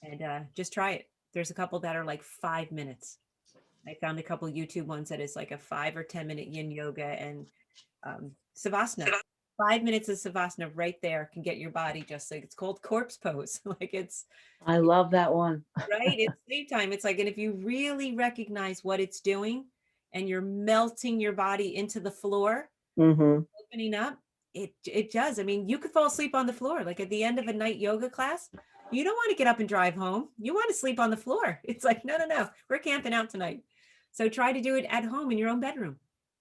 and just try it. There's a couple that are like 5 minutes. I found a couple YouTube ones that is like a 5 or 10 minute yin yoga and savasana. 5 minutes of savasana right there can get your body just like, it's called corpse pose. Like it's I love that one. right. It's sleep time. It's like, and if you really recognize what it's doing and you're melting your body into the floor, Mm-hmm. opening up, it does. I mean, you could fall asleep on the floor. Like at the end of a night yoga class, you don't want to get up and drive home. You want to sleep on the floor. It's like, no, we're camping out tonight. So try to do it at home in your own bedroom.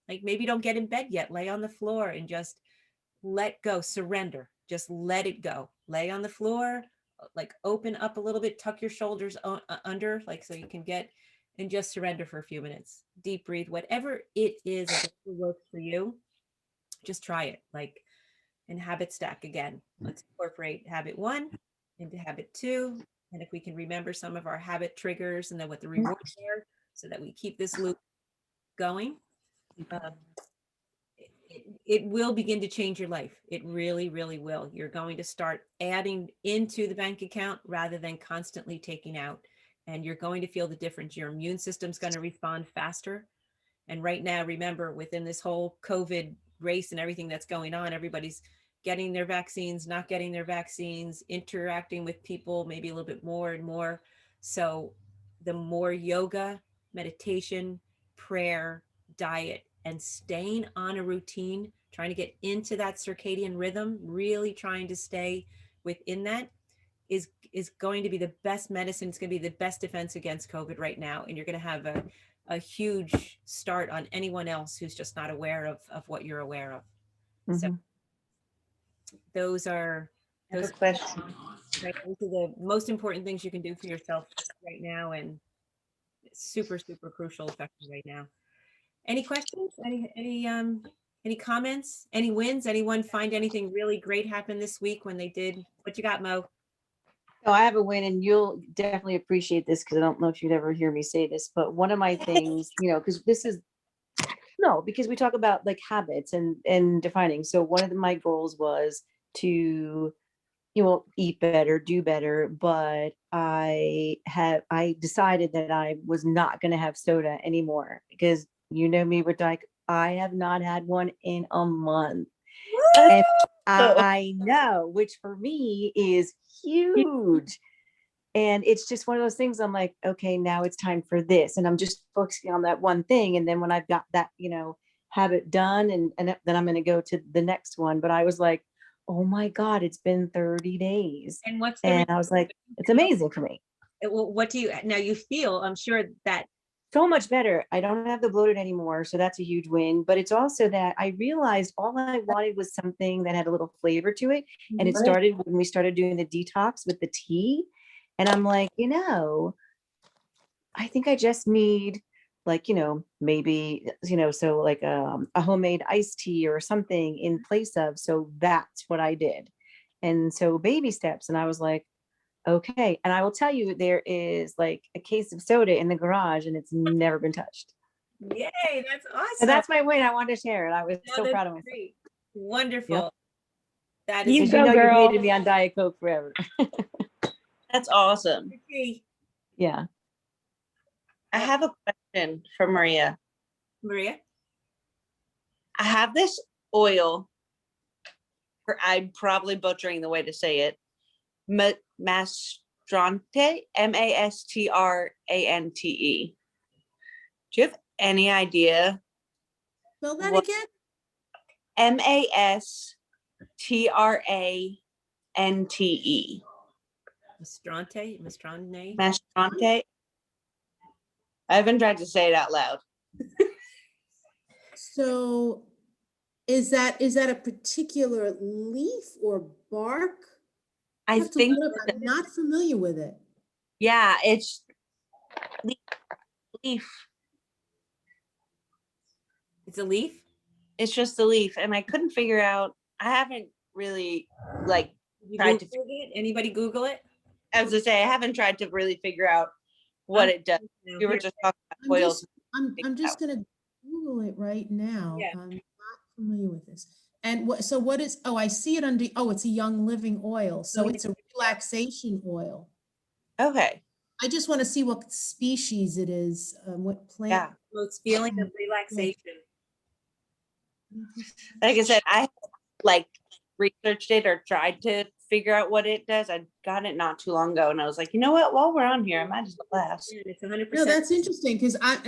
Like maybe don't get in bed yet. Lay on the floor and just let go, surrender. Just let it go. Lay on the floor, like open up a little bit, tuck your shoulders under, like so you can get, and just surrender for a few minutes. Deep breathe, whatever it is that works for you. Just try it. Like in habit stack again. Let's incorporate habit 1 into habit 2. And if we can remember some of our habit triggers and then what the rewards are, so that we keep this loop going, it will begin to change your life. It really, really will. You're going to start adding into the bank account rather than constantly taking out. And you're going to feel the difference. Your immune system's going to respond faster. And right now, remember, within this whole COVID race and everything that's going on, everybody's getting their vaccines, not getting their vaccines, interacting with people maybe a little bit more and more. So the more yoga, meditation, prayer, diet, and staying on a routine, trying to get into that circadian rhythm, really trying to stay within that is going to be the best medicine. It's going to be the best defense against COVID right now. And you're going to have a huge start on anyone else who's just not aware of what you're aware of. So Mhm. those are I have those, a question. right, those are the most important things you can do for yourself right now, and super, super crucial effective right now. Any questions? Any comments? Any wins? Anyone find anything really great happen this week when they did? What you got, Mo? No, I have a win, and you'll definitely appreciate this because I don't know if you'd ever hear me say this, but one of my things, because this is no, because we talk about like habits and defining. So one of my goals was to eat better, do better, but I decided that I was not going to have soda anymore because me with Dyke, I have not had one in a month. And I know, which for me is huge. And it's just one of those things I'm like, okay, now it's time for this. And I'm just focusing on that one thing. And then when I've got that, habit done, and then I'm going to go to the next one. But I was like, oh my God, it's been 30 days. And what's the And I was like, it's amazing for me. what do you now you feel? I'm sure that So much better. I don't have the bloated anymore. So that's a huge win. But it's also that I realized all I wanted was something that had a little flavor to it. And it started when we started doing the detox with the tea. And I'm like, I think I just need like, maybe, so like a homemade iced tea or something in place of. So that's what I did. And so baby steps. And I was like, okay. And I will tell you, there is like a case of soda in the garage and it's never been touched. yay, that's So awesome. that's my win. I wanted to share it. I was No, so that's proud of myself. great. Wonderful. Yep. That You is Because go, you girl. hated me on Diet Coke forever. That's awesome. Yeah. I have a question for Maria. Maria. I have this oil, I'm probably butchering the way to say it, Mastrante, Mastrante. Do you have any idea? Spell that What- again? Mastrante. Mastrante. Mastrante. I haven't tried to say it out loud. So is that a particular leaf or bark? I have to think, look up. I'm not familiar with it. yeah, it's leaf. It's a leaf. It's just the leaf. And I couldn't figure out, I haven't really You tried to, Googled it? Anybody Google it? as I say, I haven't tried to really figure out what it does. We were just talking about I'm oils. I'm just gonna Google it right now. Yeah. I'm not familiar with this. And what is, I see it under, it's a Young Living oil. So it's a relaxation oil. Okay. I just want to see what species it is, what plant. Yeah. Well, it's feeling of relaxation. Like I said, I researched it or tried to figure out what it does. I got it not too long ago and I was like, you know what, while we're on here, I might as well ask. Yeah, it's 100%. No, that's interesting because I'm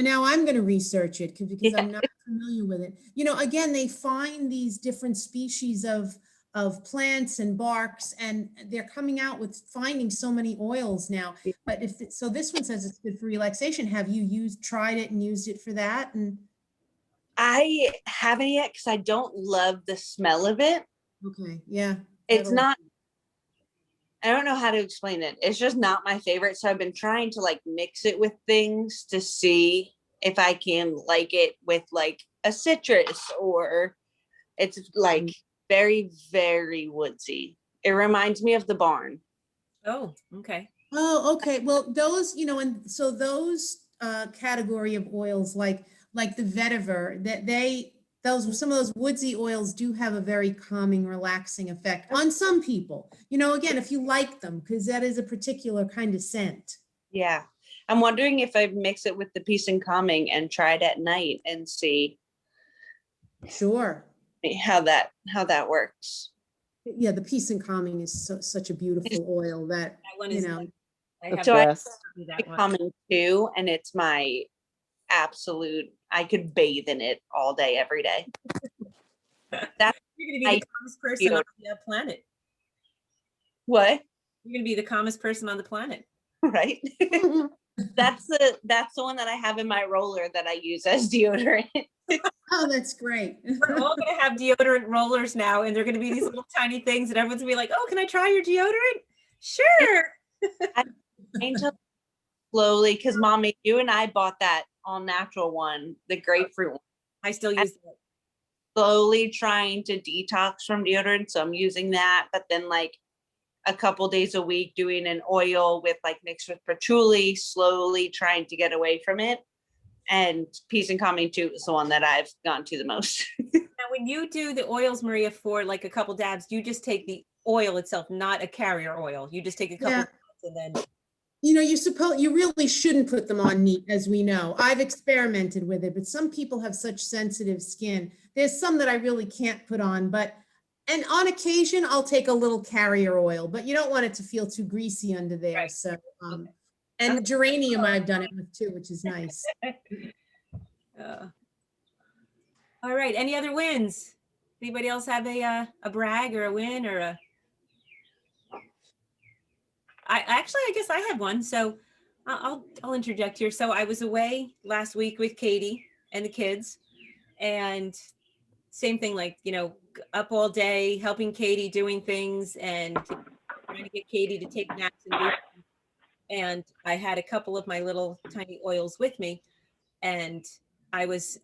going to research it because I'm not familiar with it. Again, they find these different species of plants and barks, and they're coming out with finding so many oils now. But so this one says it's good for relaxation. Have you tried it and used it for that? And I haven't yet because I don't love the smell of it. okay, yeah. It's that'll- not, I don't know how to explain it. It's just not my favorite. So I've been trying to mix it with things to see if I can like it with a citrus, or it's very, very woodsy. It reminds me of the barn. Oh, okay. Oh, okay. Well, those, and so those category of oils like the vetiver, some of those woodsy oils do have a very calming, relaxing effect on some people. Again, if you like them, because that is a particular kind of scent. Yeah. I'm wondering if I mix it with the peace and calming and try it at night and see Sure. how that works. Yeah, the Peace and Calming is such a beautiful oil that, That one you is, know, I The have So I- best. that one. Common too, and it's my absolute, I could bathe in it all day, every day. That's You're gonna be I the calmest person on the planet. what, You're gonna be the calmest person on the planet. right? That's the one that I have in my roller that I use as deodorant. oh, that's great. We're all gonna have deodorant rollers now, and they're gonna be these little tiny things, and everyone's gonna be like, "Oh, can I try your deodorant?" Sure. Trying to slowly, because mommy, you and I bought that all natural one, the grapefruit one. I still use that. Slowly trying to detox from deodorant, so I'm using that, but then like a couple days a week doing an oil with like mixed with patchouli, slowly trying to get away from it. And Peace and Calming too is the one that I've gone to the most. Now, when you do the oils, Maria, for like a couple dabs, you just take the oil itself, not a carrier oil. You just take a couple Yeah. dabs and then. You know, you really shouldn't put them on neat, as we know. I've experimented with it, but some people have such sensitive skin. There's some that I really can't put on, and on occasion I'll take a little carrier oil, but you don't want it to feel too greasy under there. Right. So, and geranium I've done it with too, which is nice. All right. Any other wins? Anybody else have a brag or a win or a? I guess I have one. So I'll interject here. So I was away last week with Katie and the kids, and same thing, like, up all day helping Katie doing things and trying to get Katie to take naps and do things. And I had a couple of my little tiny oils with me, and it was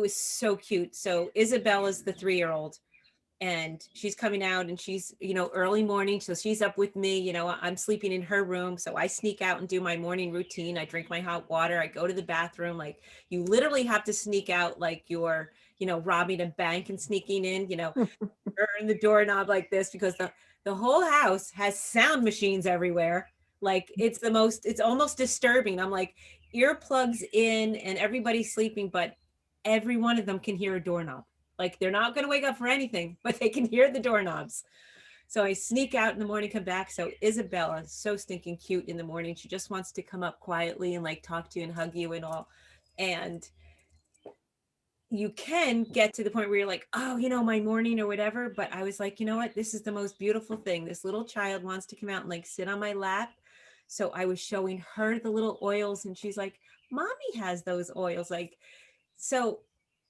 so cute. So Isabella's the 3-year-old, and she's coming out, and she's, early morning. So she's up with me, I'm sleeping in her room. So I sneak out and do my morning routine. I drink my hot water. I go to the bathroom. Like, you literally have to sneak out like you're, robbing a bank and sneaking in, turn the doorknob like this, because the whole house has sound machines everywhere. Like, it's almost disturbing. I'm like, earplugs in and everybody's sleeping, but every one of them can hear a doorknob. Like, they're not going to wake up for anything, but they can hear the doorknobs. So I sneak out in the morning, come back. So Isabella is so stinking cute in the morning. She just wants to come up quietly and like talk to you and hug you and all. And you can get to the point where you're like, oh, my morning or whatever. But I was like, you know what? This is the most beautiful thing. This little child wants to come out and like sit on my lap. So I was showing her the little oils, and she's like, mommy has those oils. Like, so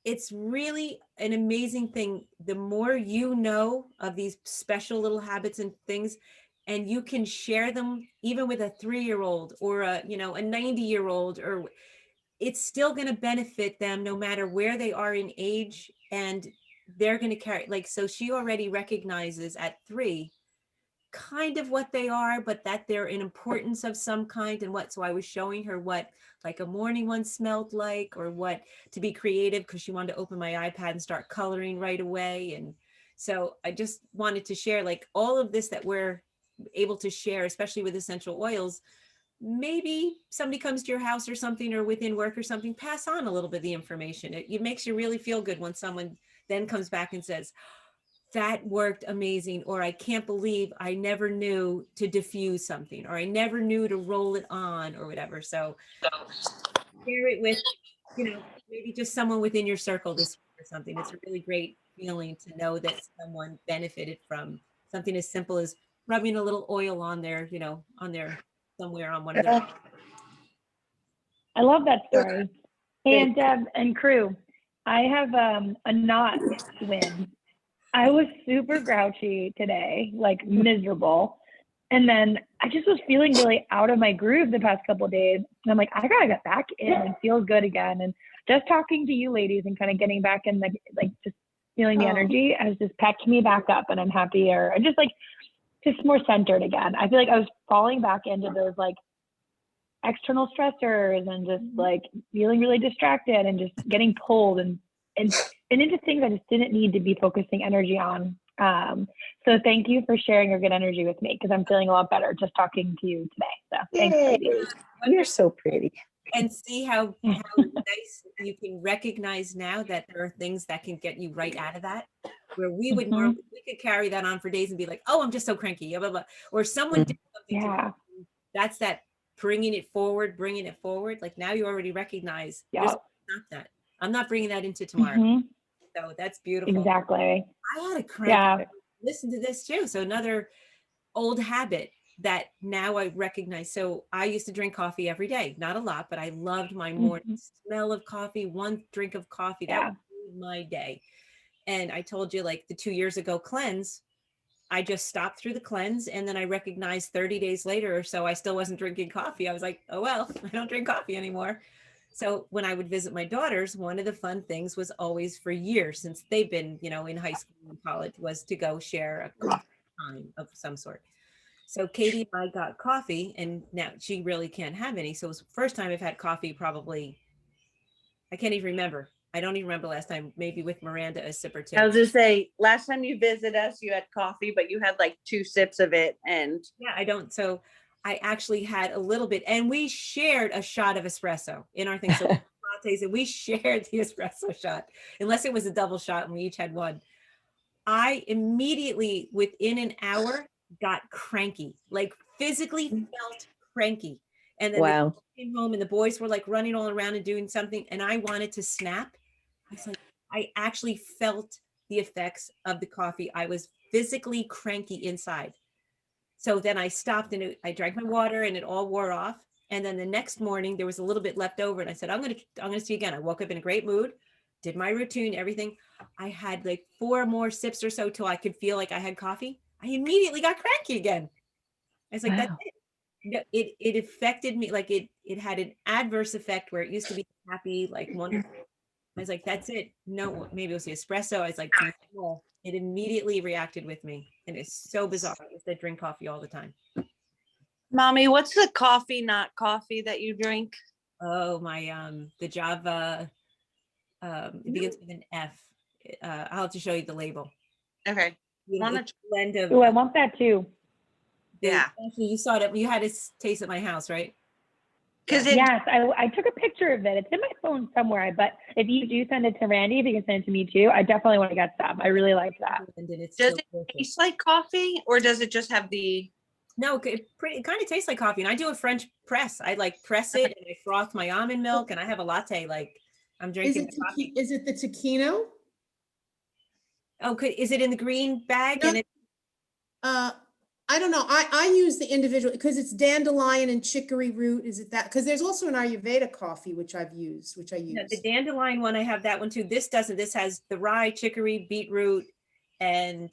it's really an amazing thing. The more you know of these special little habits and things, and you can share them even with a 3-year-old or a 90-year-old, or it's still going to benefit them no matter where they are in age. And they're going to carry, like, so she already recognizes at 3 kind of what they are, but that they're an importance of some kind. And so I was showing her what like a morning one smelled like, or what to be creative, because she wanted to open my iPad and start coloring right away. And so I just wanted to share like all of this that we're able to share, especially with essential oils. Maybe somebody comes to your house or something, or within work or something, pass on a little bit of the information. It makes you really feel good when someone then comes back and says, that worked amazing, or I can't believe I never knew to diffuse something, or I never knew to roll it on, or whatever. So share it with, maybe just someone within your circle this week or something. It's a really great feeling to know that someone benefited from something as simple as rubbing a little oil on their, somewhere on one of their. I love that story. And Deb and crew, I have a not win. I was super grouchy today, like miserable. And then I just was feeling really out of my groove the past couple of days. And I'm like, I gotta get back in and feel good again. And just talking to you ladies and kind of getting back in, like just feeling the energy has just pepped me back up, and I'm happier and just more centered again. I feel like I was falling back into those like external stressors and just like feeling really distracted and just getting pulled and into things I just didn't need to be focusing energy on. So thank you for sharing your good energy with me, because I'm feeling a lot better just talking to you today. So thanks, ladies. You're so pretty. And see how nice you can recognize now that there are things that can get you right out of that. where we would normally, we could carry that on for days and be like, oh, I'm just so cranky, blah, blah, blah. Or someone did something to me. Yeah. That's that bringing it forward. Like now you already recognize Yeah. there's not that. I'm not bringing that into tomorrow. Mhm. So that's beautiful. Exactly. I had a cranky, Yeah. listen to this too. So another old habit that now I recognize. So I used to drink coffee every day, not a lot, but I loved my morning smell of coffee, one drink of coffee. That Yeah. was my day. And I told you, like the 2 years ago cleanse, I just stopped through the cleanse. And then I recognized 30 days later or so, I still wasn't drinking coffee. I was like, oh, well, I don't drink coffee anymore. So when I would visit my daughters, one of the fun things was always for years since they've been, in high school and college was to go share a coffee time of some sort. So Katie and I got coffee and now she really can't have any. So it was the first time I've had coffee probably, I can't even remember. I don't even remember last time, maybe with Miranda, a sip or two. I was just say, last time you visited us, you had coffee, but you had like 2 sips of it. And Yeah, I don't. So I actually had a little bit and we shared a shot of espresso in our thing. So lattes and we shared the espresso shot, unless it was a double shot and we each had one. I immediately, within an hour, got cranky, like physically felt cranky. And then Wow. came home and the boys were like running all around and doing something. And I wanted to snap. I was like, I actually felt the effects of the coffee. I was physically cranky inside. So then I stopped and I drank my water and it all wore off. And then the next morning there was a little bit left over and I said, I'm going to see again. I woke up in a great mood, did my routine, everything. I had like 4 more sips or so till I could feel like I had coffee. I immediately got cranky again. I was like, that's it. It affected me. Like it had an adverse effect where it used to be happy, like wonderful. I was like, that's it. No, maybe it was the espresso. I was like, no. It immediately reacted with me. And it's so bizarre. I used to drink coffee all the time. Mommy, what's the coffee, not coffee that you drink? Oh, my, the Java, it begins with an F. I'll have to show you the label. Okay. It's a blend of, Oh, I want that too. Yeah. actually, you saw it. You had it taste at my house, right? Because Yes, I took a picture of it. It's in my phone somewhere, but if you do send it to Randy, if you can send it to me too, I definitely want to get some. I really like that. And then it's does so it delicious. taste like coffee or does it just have the? No, it kind of tastes like coffee. And I do a French press. I like press it and I froth my almond milk and I have a latte like I'm drinking coffee. Is it the taquino? Oh, is it in the green bag? No. And it, I don't know. I use the individual because it's dandelion and chicory root. Is it that? Because there's also an Ayurveda coffee, which I use. the dandelion one, I have that one too. This doesn't. This has the rye, chicory, beetroot, and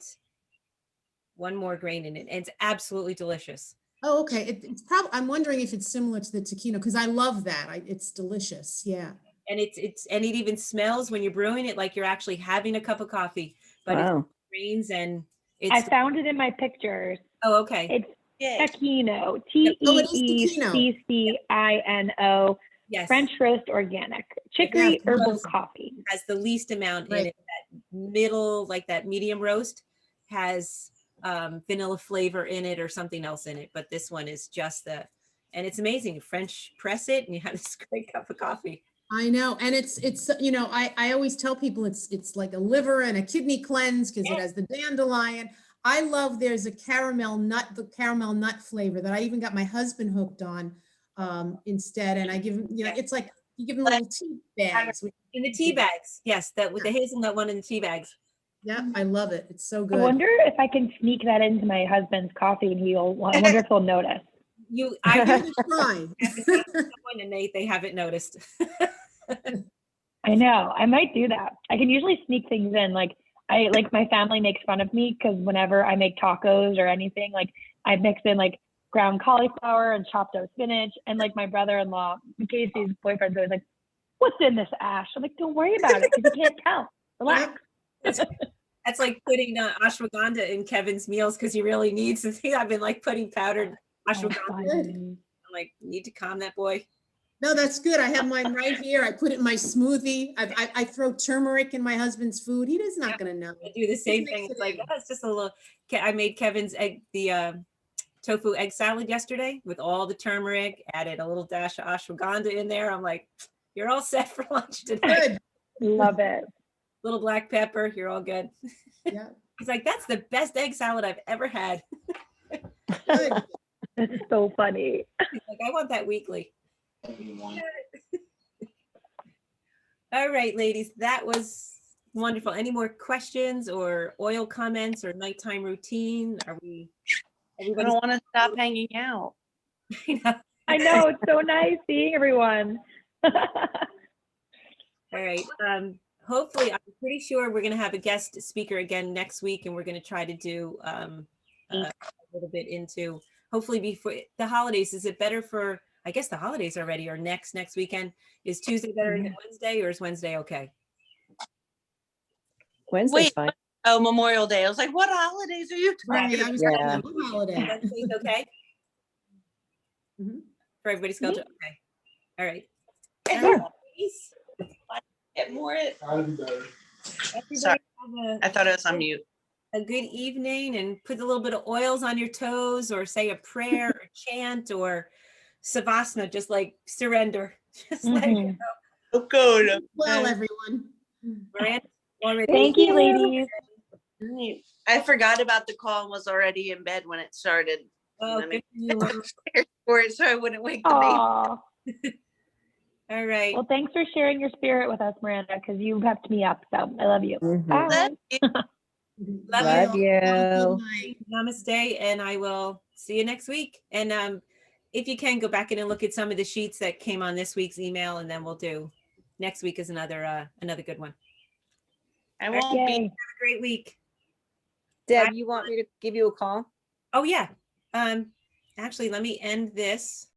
one more grain in it. And it's absolutely delicious. Oh, okay. It's probably, I'm wondering if it's similar to the taquino because I love that. It's delicious. Yeah. And and it even smells when you're brewing it like you're actually having a cup of coffee, but Wow. it's grains and I it's, found it in my pictures. oh, okay. It's Yeah. Taquino, Oh, it is Teeccino, Yes. French roast organic, chicory Yes, herbal roast. coffee. Has the least amount in Right. it. That middle, like that medium roast has vanilla flavor in it or something else in it. But this one is just and it's amazing. You French press it and you have this great cup of coffee. I know. And it's, I always tell people it's like a liver and a kidney cleanse because it has the dandelion. I love, there's the caramel nut flavor that I even got my husband hooked on instead. And I give him, it's like, you give him little tea bags. In the tea bags. Yes. That with the hazelnut one in the tea bags. Yeah, I love it. It's so I good. wonder if I can sneak that into my husband's coffee and I wonder if he'll notice. I Give it a try. someone and they haven't noticed. I know. I might do that. I can usually sneak things in. Like my family makes fun of me because whenever I make tacos or anything, like I mix in like ground cauliflower and chopped up spinach. And like my brother-in-law, Casey's boyfriend's always like, "What's in this, Ash?" I'm like, "Don't worry about it because you can't tell. Relax." That's like putting ashwagandha in Kevin's meals because he really needs to see. I've been like putting powdered ashwagandha. I'm like, need to calm that boy. No, that's good. I have mine right here. I put it in my smoothie. I throw turmeric in my husband's food. He is not going to know. I do the same mix thing. it It's like, in. oh, it's just a little. I made Kevin's tofu egg salad yesterday with all the turmeric, added a little dash of ashwagandha in there. I'm like, you're all set for lunch today. Good. Love it. little black pepper, you're all good. Yeah, He's like, that's the best egg salad I've ever had. good. That's so funny. He's like, I want that weekly. All right, ladies, that was wonderful. Any more questions or oil comments or nighttime routine? Are we? I Everybody. don't want to stop hanging out. I know, it's so nice seeing everyone. All right. Hopefully, I'm pretty sure we're going to have a guest speaker again next week, and we're going to try to do a little bit into hopefully before the holidays. Is it better for? I guess the holidays are ready or next weekend. Is Tuesday better than Wednesday, or is Wednesday okay? Wednesday's Wait, fine. oh, Memorial Day. I was like, what holidays are you Right, talking I was Yeah. thinking, what holiday? Wednesday's okay Mhm. for everybody's schedule. Okay. All right. about? All right, ladies, Get more. everybody Sorry. have I thought it was on mute. a good evening and put a little bit of oils on your toes or say a prayer or chant or savasana, just like surrender. Just let it Mhm. Oh, good. Well, everyone. Miranda, already. Thank you, ladies. I forgot about the call and was already in bed when it started. Oh, And good then for I you. prepared for it so I wouldn't wake the baby. Aw. All right. Well, thanks for sharing your spirit with us, Miranda, because you pepped me up. So I love you. Mhm. Bye. Love you. Have a good night. Namaste, and I will see you next week. And if you can go back in and look at some of the sheets that came on this week's email, and then we'll do next week is another good one. I won't be. Yay. Have a great week. Deb, you want me to give you a call? Oh yeah. Actually, let me end this.